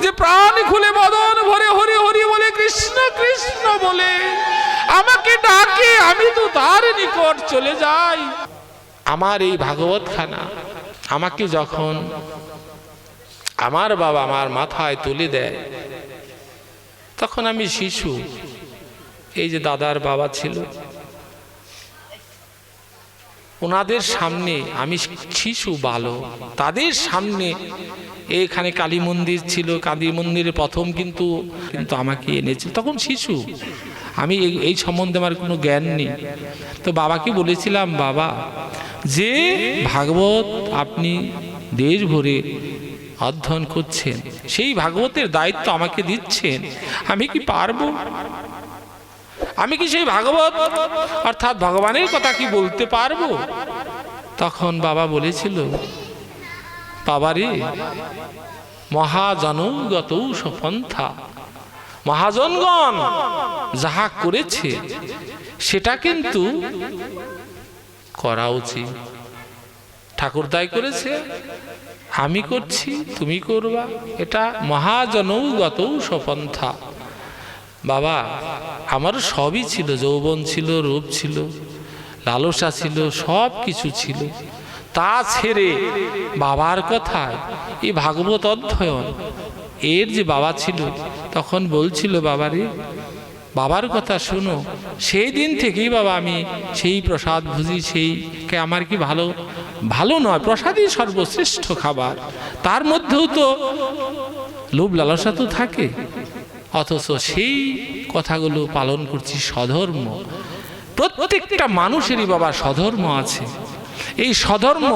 যে প্রাণ খুলে বদন ভরে হরি হরি বলে কৃষ্ণ কৃষ্ণ বলে আমাকে ডাকে, আমি তো তার নিকট চলে যাই। আমার এই ভাগবত খানা আমাকে যখন আমার বাবা আমার মাথায় তুলে দেয়, তখন আমি শিশু, এই যে দাদার বাবা ছিল ওনাদের সামনে আমি শিশু বালক, তাদের সামনে এখানে কালী মন্দির ছিল, কালী মন্দিরের প্রথম কিন্তু আমাকে এনেছে, তখন শিশু আমি, এই সম্বন্ধে আমার কোনো জ্ঞান নেই। তো বাবাকে বলেছিলাম, বাবা যে ভাগবত আপনি দেশ ভরে অধ্যয়ন করছেন, সেই ভাগবতের দায়িত্ব আমাকে দিচ্ছেন, আমি কি পারবো? আমি কি সেই ভাগবত অর্থাৎ ভগবানের কথা কি বলতে পারবো? তখন বাবা বলেছিল, বাবারে মহাজনগত সপন্থা, মহাজনগণ যাহা করেছে সেটা কিন্তু করা উচিত। ঠাকুরদাই করেছে, আমি করছি, তুমি করবা, এটা মহাজনগত সপন্থা। বাবা আমার সবই ছিল, যৌবন ছিল, রূপ ছিল, লালসা ছিল, সব কিছু ছিল, তা ছেড়ে বাবার কথায় এই ভাগবত অধ্যয়ন, এর যে বাবা ছিল তখন বলছিল, বাবারে বাবার কথা শোনো। সেই দিন থেকেই বাবা আমি সেই প্রসাদ ভুজি, সেইকে আমার কি ভালো ভালো নয়, প্রসাদই সর্বশ্রেষ্ঠ খাবার, তার মধ্যেও তো লোভ লালসা তো থাকে, অথচ সেই কথাগুলো পালন করছি স্বধর্ম। প্রত্যেকটা মানুষেরই বাবা স্বধর্ম আছে, এই স্বধর্ম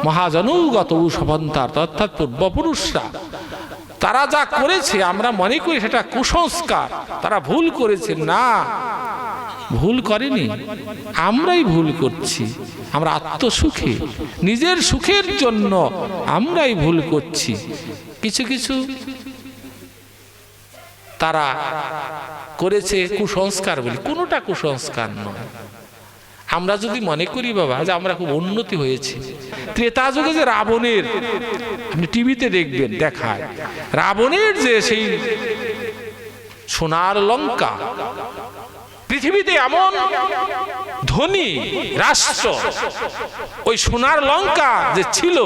মহাজনগত সপন্থার অর্থাৎ পূর্বপুরুষরা তারা যা করেছে আমরা মনে করি সেটা কুসংস্কার, তারা ভুল করেছে না। ভুল করেনি, আমরাই ভুল করছি। আমরা আত্মসুখে, নিজের সুখের জন্য আমরাই ভুল করছি। কিছু কিছু তারা করেছে কুসংস্কার বলি, কোনোটা কুসংস্কার নয়। আমরা যদি মনে করি বাবা যে আমরা খুব উন্নতি হয়েছে, ত্রেতা যুগে যে রাবণের, আপনি টিভিতে দেখবেন দেখায়, রাবণের যে সেই সোনার লঙ্কা, পৃথিবীতে এমন ধনী রাষ্ট্র ওই সোনার লঙ্কা যে ছিল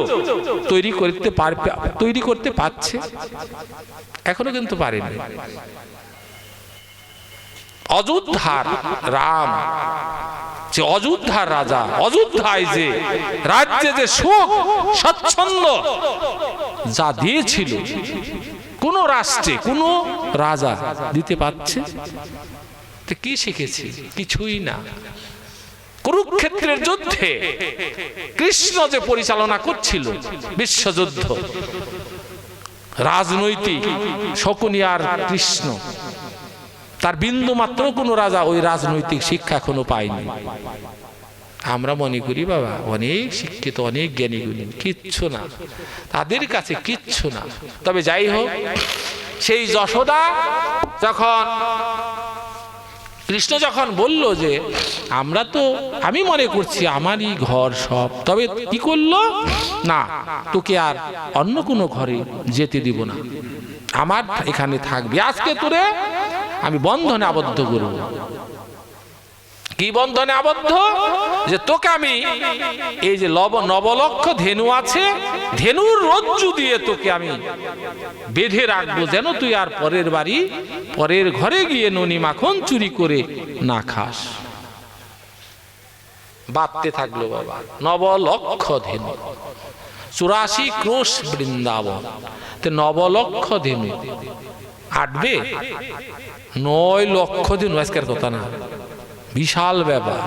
তৈরি করতে পারছে, এখনো কিন্তু পারেনি। অযোধ্যার রাম, যে অযোধ্যার রাজা, অযোধ্যায় যে রাজ্যে যে সুখ স্বচ্ছন্দ যা দিয়েছিল, কোন রাষ্ট্রে কোন রাজা দিতে পারছে? কি শিখেছে? কিছুই না। কুরুক্ষেত্রের যুদ্ধে কৃষ্ণ যে পরিচালনা করছিল বিশ্বযুদ্ধ, রাজনৈতিক শকুনি আর কৃষ্ণ, তার বিন্দু মাত্র কোন রাজা ওই রাজনৈতিক শিক্ষা এখনো পায়নি। আমরা মনে করি বাবা অনেক শিক্ষিত, অনেক জ্ঞানী গুণী, কিচ্ছু না, তাদের কাছে কিচ্ছু না। তবে যাই হোক, সেই যশোদা যখন, কৃষ্ণ যখন বলল যে আমরা তো, আমি মনে করছি আমারই ঘর সব, তবে কি করলো না, তোকে আর অন্য কোনো ঘরে যেতে দিব না, আমার এখানে থাকবি, আজকে তোরে আমি বন্ধনে আবদ্ধ করব। কি বন্ধনে আবদ্ধ? যে তোকে আমি এই যে নবলক্ষ ধেনু আছে, ধেনুর রজ্জু দিয়ে তোকে আমি বেঁধে রাখবো, যেন তুই আর পরের বাড়ি, পরের ঘরে গিয়ে ননি মাখন চুরি করে না খাস। বাঁধতে থাকলো বাবা নবলক্ষ ধেনু, 84 ক্রোশ বৃন্দাবন, নবলক্ষ ধেনু আটবে, 9 লক্ষ ধেনু, আজকের কথা না, বিশাল ব্যাপার।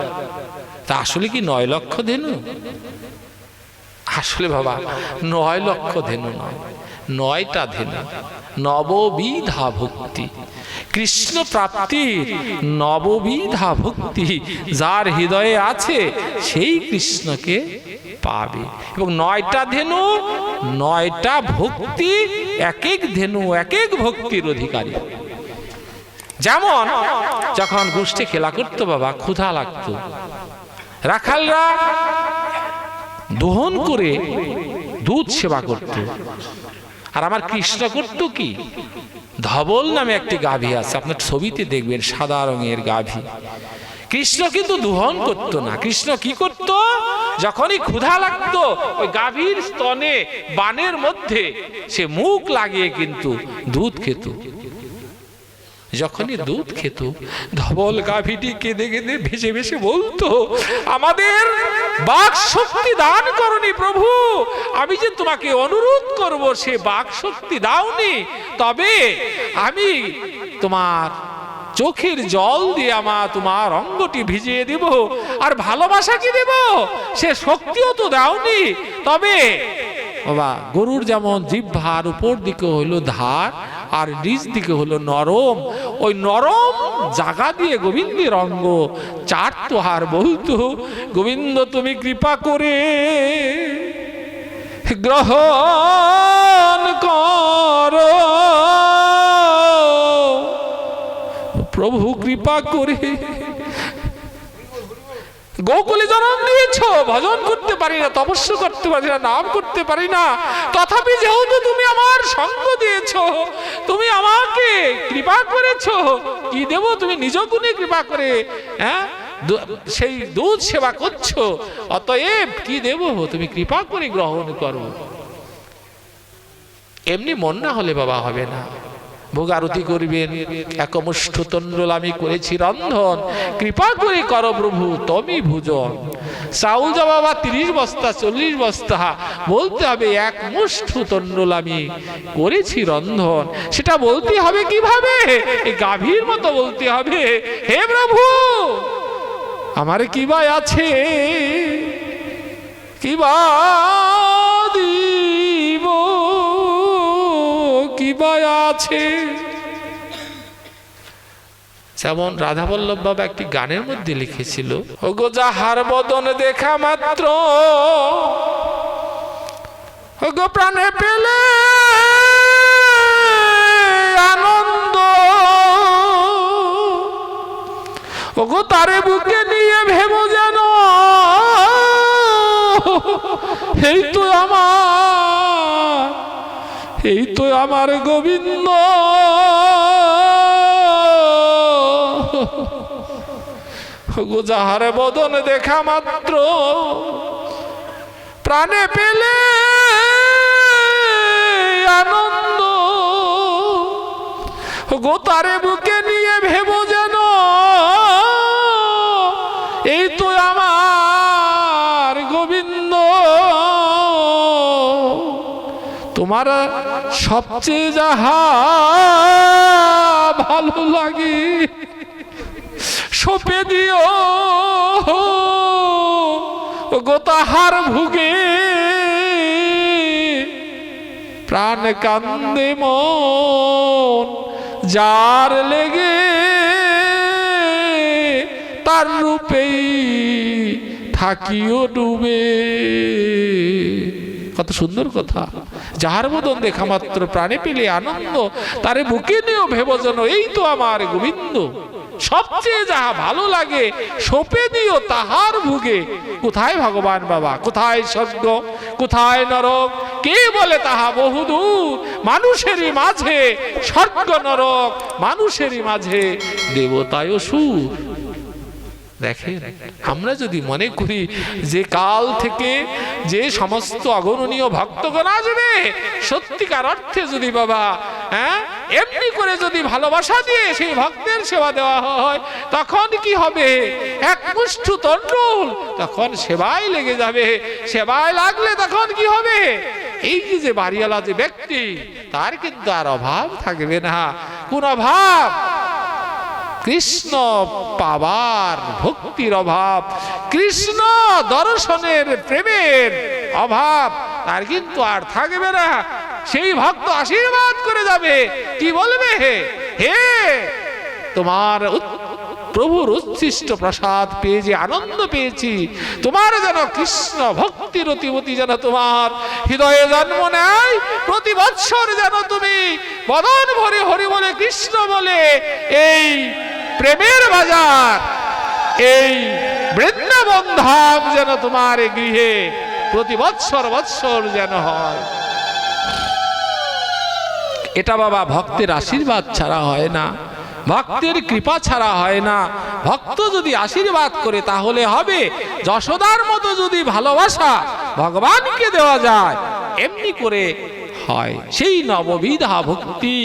তা আসলে কি 9 লক্ষ ধেনু? আসলে বাবা 9 লক্ষ ধেনু নয়, 9টা ধেনু। নববিধা ভক্তি, কৃষ্ণ প্রাপ্তির নববিধা ভক্তি যার হৃদয়ে আছে সেই কৃষ্ণকে পাবে। এবং 9টা ধেনু, 9টা ভক্তি, এক এক ধেনু এক এক ভক্তির অধিকারী। যেমন যখন গোষ্ঠী খেলা করতো বাবা, ক্ষুধা লাগতো, রাখালরা দহন করে দুধ সেবা করত। আর আমার কৃষ্ণ করতো কি, ধবল নামে একটি গাভী আছে, আপনার ছবিতে দেখবেন সাদা রঙের গাভী। কৃষ্ণ কিন্তু দহন করতো না। কৃষ্ণ কি করত, যখনই ক্ষুধা লাগতো ওই গাভীর স্তনে বানের মধ্যে সে মুখ লাগিয়ে কিন্তু দুধ খেত। যখনই দুধ খেত, ধবল গাভীটি কেঁদে কেঁদে ভেসে ভেসে বলতো, আমাদের বাক শক্তি দান করনি প্রভু, আমি যে তোমাকে অনুরোধ করব সে বাক শক্তি দাওনি, তবে আমি তোমার চোখের জল দিয়ে তোমার অঙ্গটি ভিজিয়ে দেব, আর ভালোবাসা কি দেব, সে শক্তিও তো দাওনি। তবে বাবা গরুর যেমন জিহ্বার উপর দিকে হলো ধার আর নিচ দিকে হলো নরম, ওই নরম জায়গা দিয়ে গোবিন্দের অঙ্গ চাটতো আর বলতো, গোবিন্দ তুমি কৃপা করে গ্রহণ করো, প্রভু কৃপা করে গোকুলে জন্ম দিয়েছ, ভজন করতে পারি না, তপস্যা করতে পারি না, নাম করতে পারি না, তথাপি যেহেতু তুমি আমার সঙ্গ দিয়েছ, তুমি আমাকে কৃপা করেছ, কি দেব, তুমি নিজ গুণে কৃপা করে সেই দুধ সেবা করছো, অতএব কি দেব, তুমি কৃপা করে গ্রহণ করো। এমনি মন না হলে বাবা হবে না। ভোগ আরতি করবেন, একমুষ্ঠ তন্ডুল আমি করেছি রন্ধন, কৃপা করে করো প্রভু তুমি ভোজন। চাউল জবা বা 30 বস্তা 40 বস্তা বলতে হবে, এক মুষ্ঠ তন্ডুল আমি করেছি রন্ধন। সেটা বলতে হবে কিভাবে, এই গাভীর মতো বলতে হবে, হে প্রভু আমার কি বা আছে, কি বা দিব, কি বা আছে, যেমন রাধাবল্লভ বাবা একটি গানের মধ্যে লিখেছিল, ওগো যাহার বদন দেখা মাত্র ওগো প্রাণে পেলে আনন্দ, ওগো তারে বুকে নিয়ে ভেবো যেন এই তো আমার গোবিন্দ। ওগো যাহার বদন দেখা মাত্র প্রাণে পেলে আনন্দ, ওগো তারে বুকে নিয়ে ভেবো যেন এই তো আমার গোবিন্দ। তোমার সবচেয়ে যাহা ভালো লাগে সপে দিও গো তাহার ভুগে, প্রাণ কান্দে মন যার লেগে তার রূপেই থাকিও ডুবে। কত সুন্দর কথা। যাহার বদন দেখা মাত্র প্রাণে পেলে আনন্দ, তারে বুকে নিয়েও ভেবো যেন এই তো আমার গোবিন্দ। সবচেয়ে যাহা ভালো লাগে সপে দিও তাহার ভুগে। কোথায় ভগবান বাবা, কোথায় স্বর্গ, কোথায় নরক, কে বলে তাহা বহুদূর। মানুষেরই মাঝে স্বর্গ নরক, মানুষেরই মাঝে দেবতায় সুর। দেখেন, আমরা যদি মনে করি যে কাল থেকে যে সমস্ত অগণনীয় ভক্তগণ আসবে, সত্যিকার অর্থে যদি বাবা এমনি করে যদি ভালোবাসা দিয়ে সেই ভক্তের সেবা দেওয়া হয়, তখন কি হবে? এক মুষ্ঠু তন্ডুল তখন সেবায় লেগে যাবে। সেবায় লাগলে তখন কি হবে? এই যে বাড়িওয়ালা যে ব্যক্তি, তার কিন্তু আর অভাব থাকবে না। কোন অভাব? কৃষ্ণ পাবার ভক্তির অভাব, কৃষ্ণ দর্শনের প্রেমের অভাব তার কিন্তু আর থাকবে না। সেই ভক্ত আশীর্বাদ করে যাবে, কি বলবে? হে তোমার প্রভুর উচ্ছিষ্ট প্রসাদ পেয়ে যে আনন্দ পেয়েছি, তোমার যেন কৃষ্ণ ভক্তির অতিমতি যেন তোমার হৃদয়ে জন্ম নেয়। প্রতি বৎসর যেন তুমি বদন ভরে হরি বলে কৃষ্ণ বলে এই প্রেমের বাজার, এই বৃন্দাবন ধাম যেন তোমার গৃহে প্রতি বৎসর বৎসর যেন হয়। এটা বাবা ভক্তের আশীর্বাদ ছাড়া হয় না, ভক্তের কৃপা ছাড়া হয় না। ভক্ত যদি আশীর্বাদ করে তাহলে হবে। যশোদার মতো যদি ভালোবাসা ভগবানকে দেওয়া যায়, এমনি করে হয়। সেই নববিধা ভক্তি,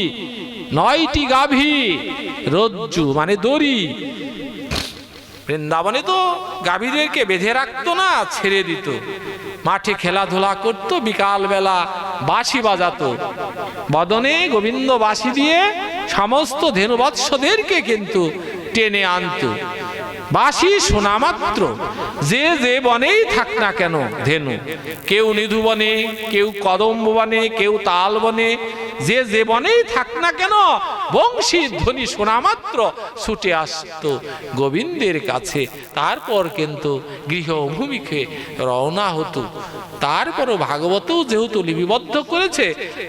9টি গাভী রজ্জু মানে দড়ি। বৃন্দাবনে তো গাভীদেরকে বেঁধে রাখতো না, ছেড়ে দিত। মাঠে খেলাধুলা করতো, বিকাল বেলা বাঁশি বাজাতো, বদনে গোবিন্দ বাঁশি দিয়ে সমস্ত ধেনুবৎসদেরকে কিন্তু টেনে আনতো। বাঁশি শোনা মাত্র যে যে বনেই থাক না কেন ধেনু, কেউ নিধু বনে, কেউ কদম্ব বনে, কেউ তাল বনে, যে যে বনেই থাক না কেন বংশীর ধ্বনি শোনা মাত্র ছুটে আসতো গোবিন্দের কাছে। তারপর কিন্তু গৃহ অভিমুখে রওনা হতো। তারপরও ভাগবতও যেহেতু লিপিবদ্ধ করেছে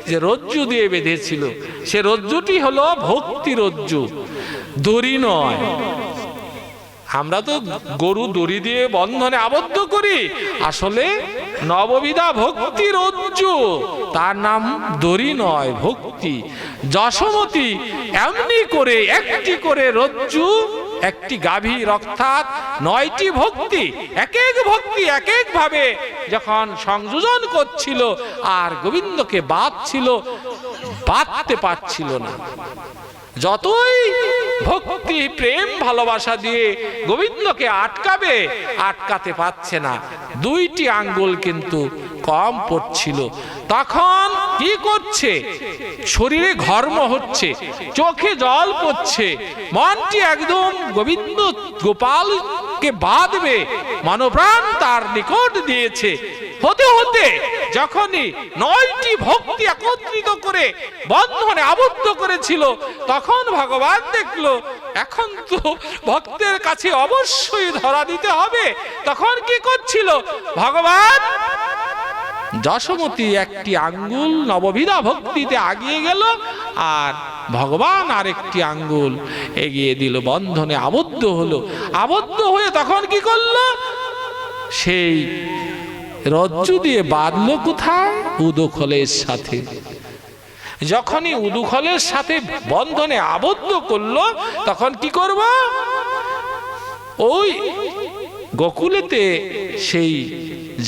যে রজ্জু দিয়ে বেঁধেছিল, সে রজ্জুটি হলো ভক্তি রজ্জু, দড়ি নয়। আমরা তো গরু দড়ি দিয়ে বন্ধনে আবদ্ধ করি, আসলে নববিধা ভক্তি রজ্জু, তার নাম দড়ি নয়, ভক্তি। যশোমতী এমনি করে একটি করে রজ্জু, একটি গাভীর অর্থাৎ 9টি ভক্তি, এক এক ভক্তি এক এক ভাবে যখন সংযোজন করছিল, আর গোবিন্দকে বাঁধতে পারছিল না। যতই ভক্তি প্রেম ভালোবাসা দিয়ে গোবিন্দকে আটকাতে পারছে না, 2টি আঙ্গুল কিন্তু কম পড়ছিল। তখন কি করছে? শরীরে ঘর্ম হচ্ছে, চোখে জল পড়ছে, মনটি একদম গোবিন্দ গোপালকে বাঁধবে, মনোপ্রাণ তার নিকট দিয়েছে। হতে হতে যখনই 9টি ভক্তি একত্রিত করে বন্ধনে আবদ্ধ করেছিল, তখন ভগবান দেখলো এখন তো ভক্তের কাছে অবশ্যই ধরা দিতে হবে। তখন কি করছিল ভগবান? যশোমতী একটি আঙ্গুল নববিধা ভক্তিতে আগিয়ে গেল, আর ভগবান আরেকটি আঙ্গুল এগিয়ে দিল, বন্ধনে আবদ্ধ হলো। আবদ্ধ হয়ে তখন কি করলো? সেই রজ্জু দিয়ে বাঁধলো কোথায়? উদুখলের সাথে। যখনই উদুখলের সাথে বন্ধনে আবদ্ধ করলো, তখন কি করব? ওই গোকুলেতে সেই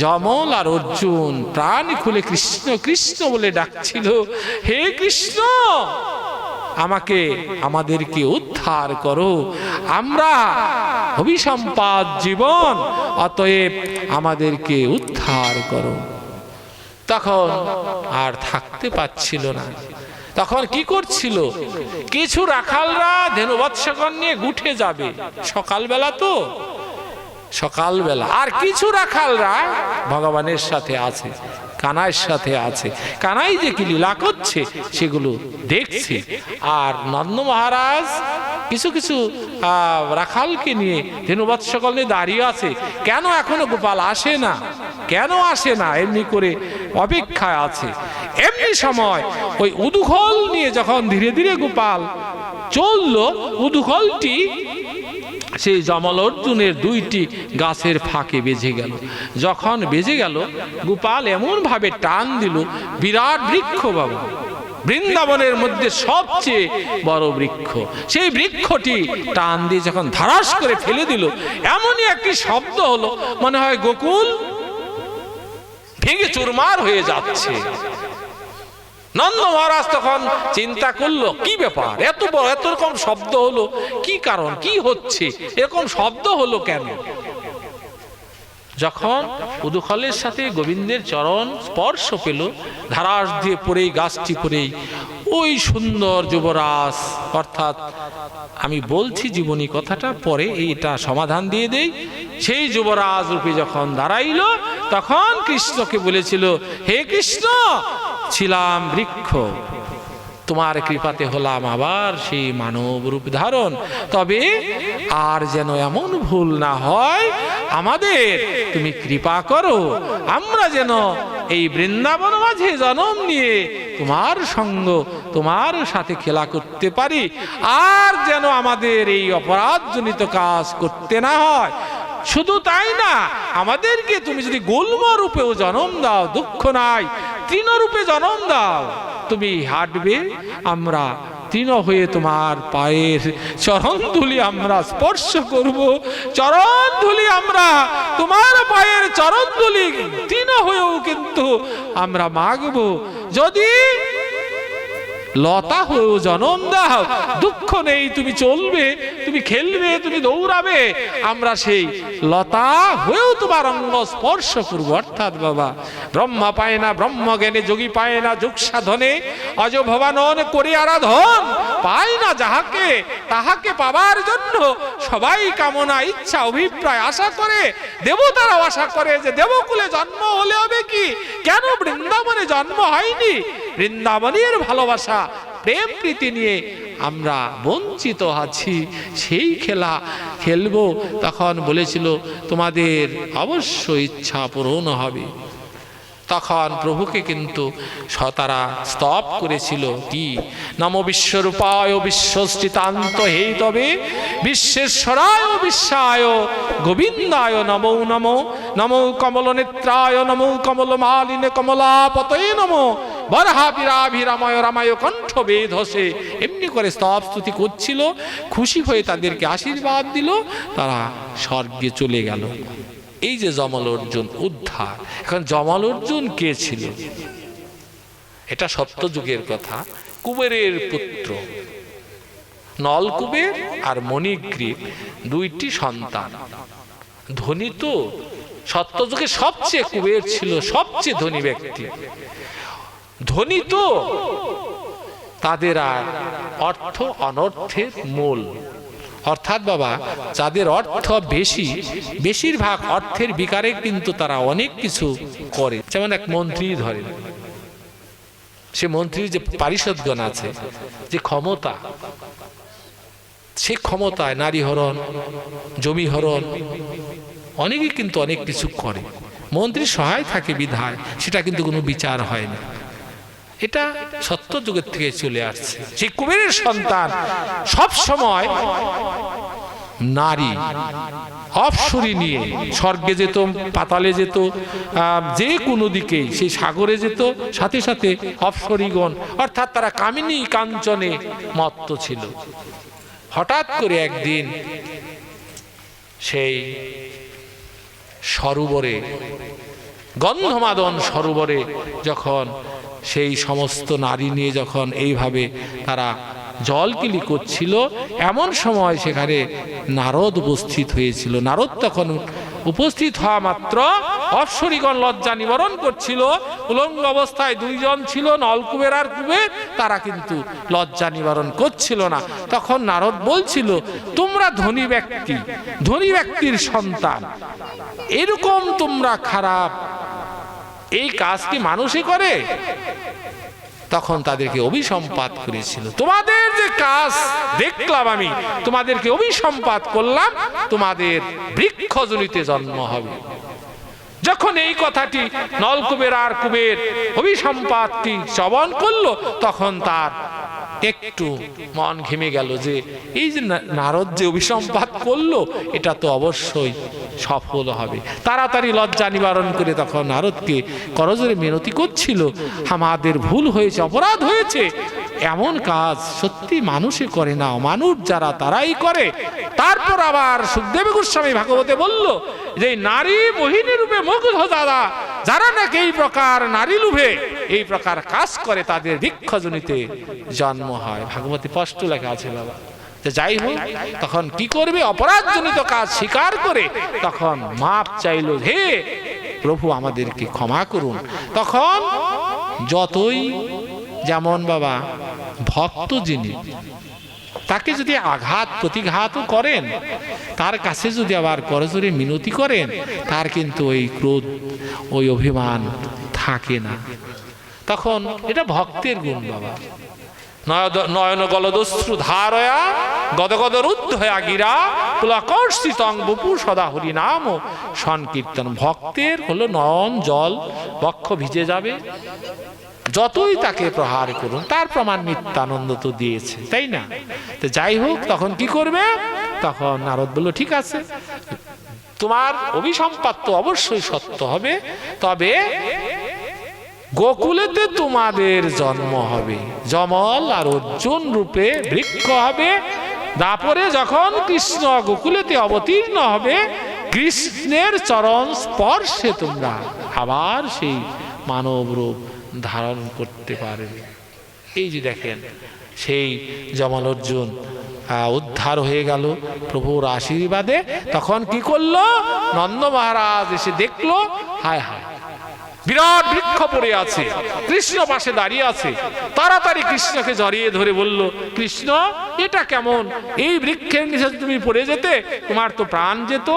যমল আর অর্জুন প্রাণ খুলে কৃষ্ণ কৃষ্ণ বলে ডাকছিল, হে কৃষ্ণ, আমাদেরকে উদ্ধার করো, আমরা অভিসম্পাদ জীবন, অতএব আমাদেরকে উদ্ধার করো। তখন আর থাকতে পারছিল না। তখন কি করছিল? কিছু রাখালরা ধেনুবৎসগণ নিয়ে গুঠে যাবে, সকালবেলা তো, সকালবেলা। আর কিছু রাখালরা ভগবানের সাথে আছে, কানাইয়ের সাথে আছে। কানাই যে কি লীলা করছে সেগুলো দেখছে। আর নন্দ মহারাজ কিছু কিছু রাখালকে নিয়ে ধেনুবৎসগণ নিয়ে দাঁড়িয়ে আছে। কেন এখনো গোপাল আসে না, কেন আসে না, এমনি করে অপেক্ষায় আছে। এমনি সময় ওই উদুখল নিয়ে যখন ধীরে ধীরে গোপাল চললো, উদুখলটি সেই যমল অর্জুনের 2টি গাছের ফাঁকে বেজে গেল। যখন বেজে গেল, গোপাল এমন ভাবে টান দিল, বিরাট বৃক্ষ বাবা, বৃন্দাবনের মধ্যে সবচেয়ে বড় বৃক্ষ, সেই বৃক্ষটি টান দিয়ে যখন ধারাস করে ফেলে দিল, এমনই একটি শব্দ হলো, মনে হয় গোকুল ভেঙে চুরমার হয়ে যাচ্ছে। নন্দ মহারাজ তখন চিন্তা করলো, কি ব্যাপার, এত বড় এত রকম শব্দ হলো, কি কারণ, কি হচ্ছে, এরকম শব্দ হলো কেন? যখন উদুখলের সাথে গোবিন্দের চরণ স্পর্শ পেল, ধারাস দিয়ে পড়েই, গাছটি পড়েই ওই সুন্দর যুবরাজ, অর্থাৎ আমি বলছি জীবনী কথাটা, পরে এইটা সমাধান দিয়ে দেই। সেই যুবরাজ রূপে যখন দাঁড়াইল, তখন কৃষ্ণকে বলেছিল, হে কৃষ্ণ, ছিলাম বৃক্ষ, তোমার কৃপাতে হলাম আবার সেই মানব রূপ ধারণ, তবে আর যেন এমন ভুল না হয়, আমাদের তুমি কৃপা করো, আমরা যেন এই বৃন্দাবন মাঝে জন্ম নিয়ে তোমার সঙ্গ, তোমার সাথে খেলা করতে পারি, আর যেন আমাদের এই অপরাধজনিত কাজ করতে না হয়। শুধু তাই না, আমাদেরকে তুমি যদি গুল্ম রূপেও জন্ম দাও, দুঃখ নাই, তৃণ রূপে জন্ম দাও, তুমি হাঁটবে, আমরা তৃণ হয়ে তোমার পায়ের চরণ ধুলি আমরা স্পর্শ করব, চরণ ধুলি আমরা তোমার পায়ের চরণ ধুলি তৃণ হয়েও কিন্তু আমরা মাগবো। যদি লতা হয়েও জন্ম দাও, দুঃখ নেই, তুমি চলবে, তুমি খেলবে, তুমি দৌড়াবে, আমরা সেই লতা হয়েও তোমার অঙ্গ স্পর্শ করবো। অর্থাৎ বাবা, ব্রহ্মা পায় না ব্রহ্মজ্ঞানে, যোগী পায় না যোগ সাধনে, অজ ভবানন করি আরাধন, পায় না যাহাকে তাহাকে পাবার জন্য সবাই কামনা ইচ্ছা অভিপ্রায় আশা করে। দেবতারাও আশা করে যে দেবকুলে জন্ম হলে হবে কি, কেন বৃন্দাবনে জন্ম হয়নি? বৃন্দাবনের ভালোবাসা প্রেম প্রীতি নিয়ে আমরা বঞ্চিত আছি, সেই খেলা খেলবো। তখন বলেছিল, তোমাদের অবশ্য ইচ্ছা পূরণ হবে। তখন প্রভুকে কিন্তু তারা স্তব করেছিল, কি নম বিশ্বরূপায় বিশ্বস্থিতান্ত হে তবে বিশ্বেশ্বরায় বিশ্বায় গোবিন্দায় নমো নমো, নমো কমল নেত্রায়, নমো কমল মালিনে কমলাপতয়ে নমো, বরহাবিরাভিরাময় রামায় কণ্ঠ বেধসে। এমনি করে স্তব স্তুতি করছিল, খুশি হয়ে তাদেরকে আশীর্বাদ দিল, তারা স্বর্গে চলে গেল। এই যে যমল অর্জুন উদ্ধার। এখন যমল অর্জুন কে ছিল? এটা সত্যযুগের কথা। কুবেরের পুত্র, নলকুবের আর মণিগ্রীব 2টি সন্তান। ধনী তো, সত্যযুগে সবচেয়ে কুবের ছিল, সবচেয়ে ধনী ব্যক্তি। ধনী তো, তাদের আর অর্থ অনর্থের মূল, অর্থাৎ বাবা, যাদের অর্থ বেশি, বেশিরভাগ অর্থের বিকারে কিন্তু তারা অনেক কিছু করে। যেমন এক মন্ত্রী ধরেন, সে মন্ত্রীর যে পারিষদগণ আছে, যে ক্ষমতা, সে ক্ষমতায় নারী হরণ, জমি হরণ, অনেকেই কিন্তু অনেক কিছু করে। মন্ত্রীর সহায় থাকে বিধায় সেটা কিন্তু কোনো বিচার হয় না। এটা সত্য যুগের থেকে চলে আসছে। সেই কুবেরের সন্তান সব সময় নারী অপসরী নিয়ে স্বর্গে যেত, পাতালে যেত, যে কোনো দিকে, সেই সাগরে যেত, সাথে সাথে অপসরীগণ, অর্থাৎ তারা কামিনী কাঞ্চনে মত্ত ছিল। হঠাৎ করে একদিন সেই সরোবরে, গন্ধমাদন সরোবরে যখন সেই সমস্ত নারী নিয়ে যখন এইভাবে তারা জলকিলি করছিল, এমন সময় সেখানে নারদ উপস্থিত হয়েছিল। নারদ তখন উপস্থিত হওয়া মাত্র অপসরীগণ লজ্জা নিবারণ করছিল। উলঙ্গ অবস্থায় দুইজন ছিল, নলকুবের আর কুবের, তারা কিন্তু লজ্জা নিবারণ করছিল না। তখন নারদ বলছিল, তোমরা ধনী ব্যক্তি, ধনী ব্যক্তির সন্তান, এরকম তোমরা খারাপ, এই কাজ কি মানুষই করে? তখন তাদেরকে অভিসম্পাত করেছিল, তোমাদের যে কাজ দেখলাম আমি, তোমাদেরকে অভিসম্পাত করলাম, তোমাদের বৃক্ষজনিতে জন্ম হবে। যখন এই কথাটি নলকুবের আর কুবের অভিসম্পাতটি শ্রবণ করলো, তখন তার একটু মন ঘেমে গেল যে এই যে নারদ যে অভিসম্পাত করলো, এটা তো অবশ্যই সফল হবে। তাড়াতাড়ি লজ্জা নিবারণ করে তখন নারদকে করজোরে মিনতি করছিল, আমাদের ভুল হয়েছে, অপরাধ হয়েছে, এমন কাজ সত্যি মানুষে করে না, মানুষ যারা তারাই করে। তারপর আবার সুখদেব গোস্বামী ভাগবতে বলল যে নারী মোহিনী রূপে মুগ্ধ দাদা, যারা নাকি এই প্রকার নারী লোভে এই প্রকার কাজ করে, তাদের বৃক্ষজনিতে জন্ম হয়। ভাগবতে স্পষ্ট লেখা আছে বাবা। যাই হোক, তখন কি করবে? অপরাধজনিত কাজ স্বীকার করে তখন মাপ চাইল, হে প্রভু আমাদেরকে ক্ষমা করুন। তখন যতই, যেমন বাবা ভক্ত যিনি, তাকে যদি আঘাত প্রতিঘাতও করেন, তার কাছে যদি আবার করজোরে মিনতি করেন, তার কিন্তু ওই ক্রোধ, ওই অভিমান থাকে না। তখন এটা ভক্তের গুণ বাবা। নয়ন গলদশ্রু ধারয়া গদগদ রুদ্ধ হয়া গিরা পুলকর্ষিতং বপু সদা হরি নাম সংকীর্তন। ভক্তের হলো নয়ন জল, বক্ষ ভিজে যাবে, যতই তাকে প্রহার করুন। তার প্রমাণ নিত্যানন্দ তো দিয়েছে, তাই না? তো যাই হোক, তখন কি করবে? তখন নারদ বলল, ঠিক আছে, তোমার অভিসম্পাত তো অবশ্যই সত্য হবে, তবে গোকুলেতে তোমাদের জন্ম হবে, যমল আর অর্জুন রূপে বৃক্ষ হবে। তারপরে যখন কৃষ্ণ গোকুলেতে অবতীর্ণ হবে, কৃষ্ণের চরণ স্পর্শে তোমরা আবার সেই মানব রূপ ধারণ করতে পারবে। এই যে দেখেন, সেই যমল অর্জুন উদ্ধার হয়ে গেল প্রভুর আশীর্বাদে। তখন কি করলো? নন্দ মহারাজ এসে দেখলো, হায় হায়, বিরাট বৃক্ষ পড়ে আছে, কৃষ্ণ পাশে দাঁড়িয়ে আছে। তাড়াতাড়ি কৃষ্ণকে জড়িয়ে ধরে বলল, কৃষ্ণ এটা কেমন? এই বৃক্ষের নিচে তুমি পড়ে যেতে, তোমার তো প্রাণ যেত।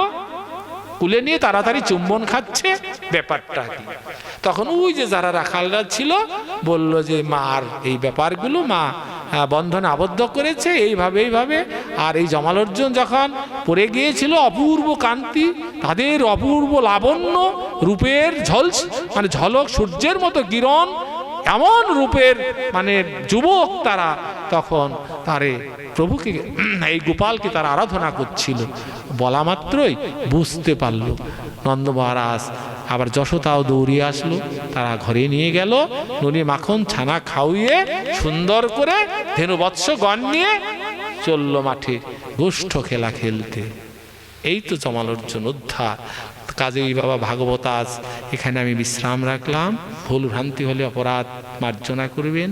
কুলে নিয়ে তাড়াতাড়ি চুম্বন খাচ্ছে, ব্যাপারটা কি? তখন ওই যে যারা রাখালরা ছিল বলল যে মার এই ব্যাপারগুলো মা বন্ধনে আবদ্ধ করেছে এইভাবে। আর এই যমল অর্জুন যখন পড়ে গিয়েছিল, অপূর্ব কান্তি, তাদের অপূর্ব লাবণ্য রূপের ঝলক, সূর্যের মতো কিরণ, এমন রূপের যুবক তারা, তখন তারে প্রভুকে, এই গোপালকে তারা আরাধনা করছিল। বলা মাত্রই বুঝতে পারল। নন্দ মহারাজ আবার যশোদাও দৌড়িয়ে আসলো, তারা ঘরে নিয়ে গেল, নুনি মাখন ছানা খাওয়িয়ে সুন্দর করে ধেনু বৎস গণ নিয়ে চলল মাঠে গোষ্ঠ খেলা খেলতে। এই তো যমল অর্জুন উদ্ধার। কাজেই বাবা ভাগবত আজ এখানে আমি বিশ্রাম রাখলাম। ভুল ভ্রান্তি হলে অপরাধ মার্জনা করবেন।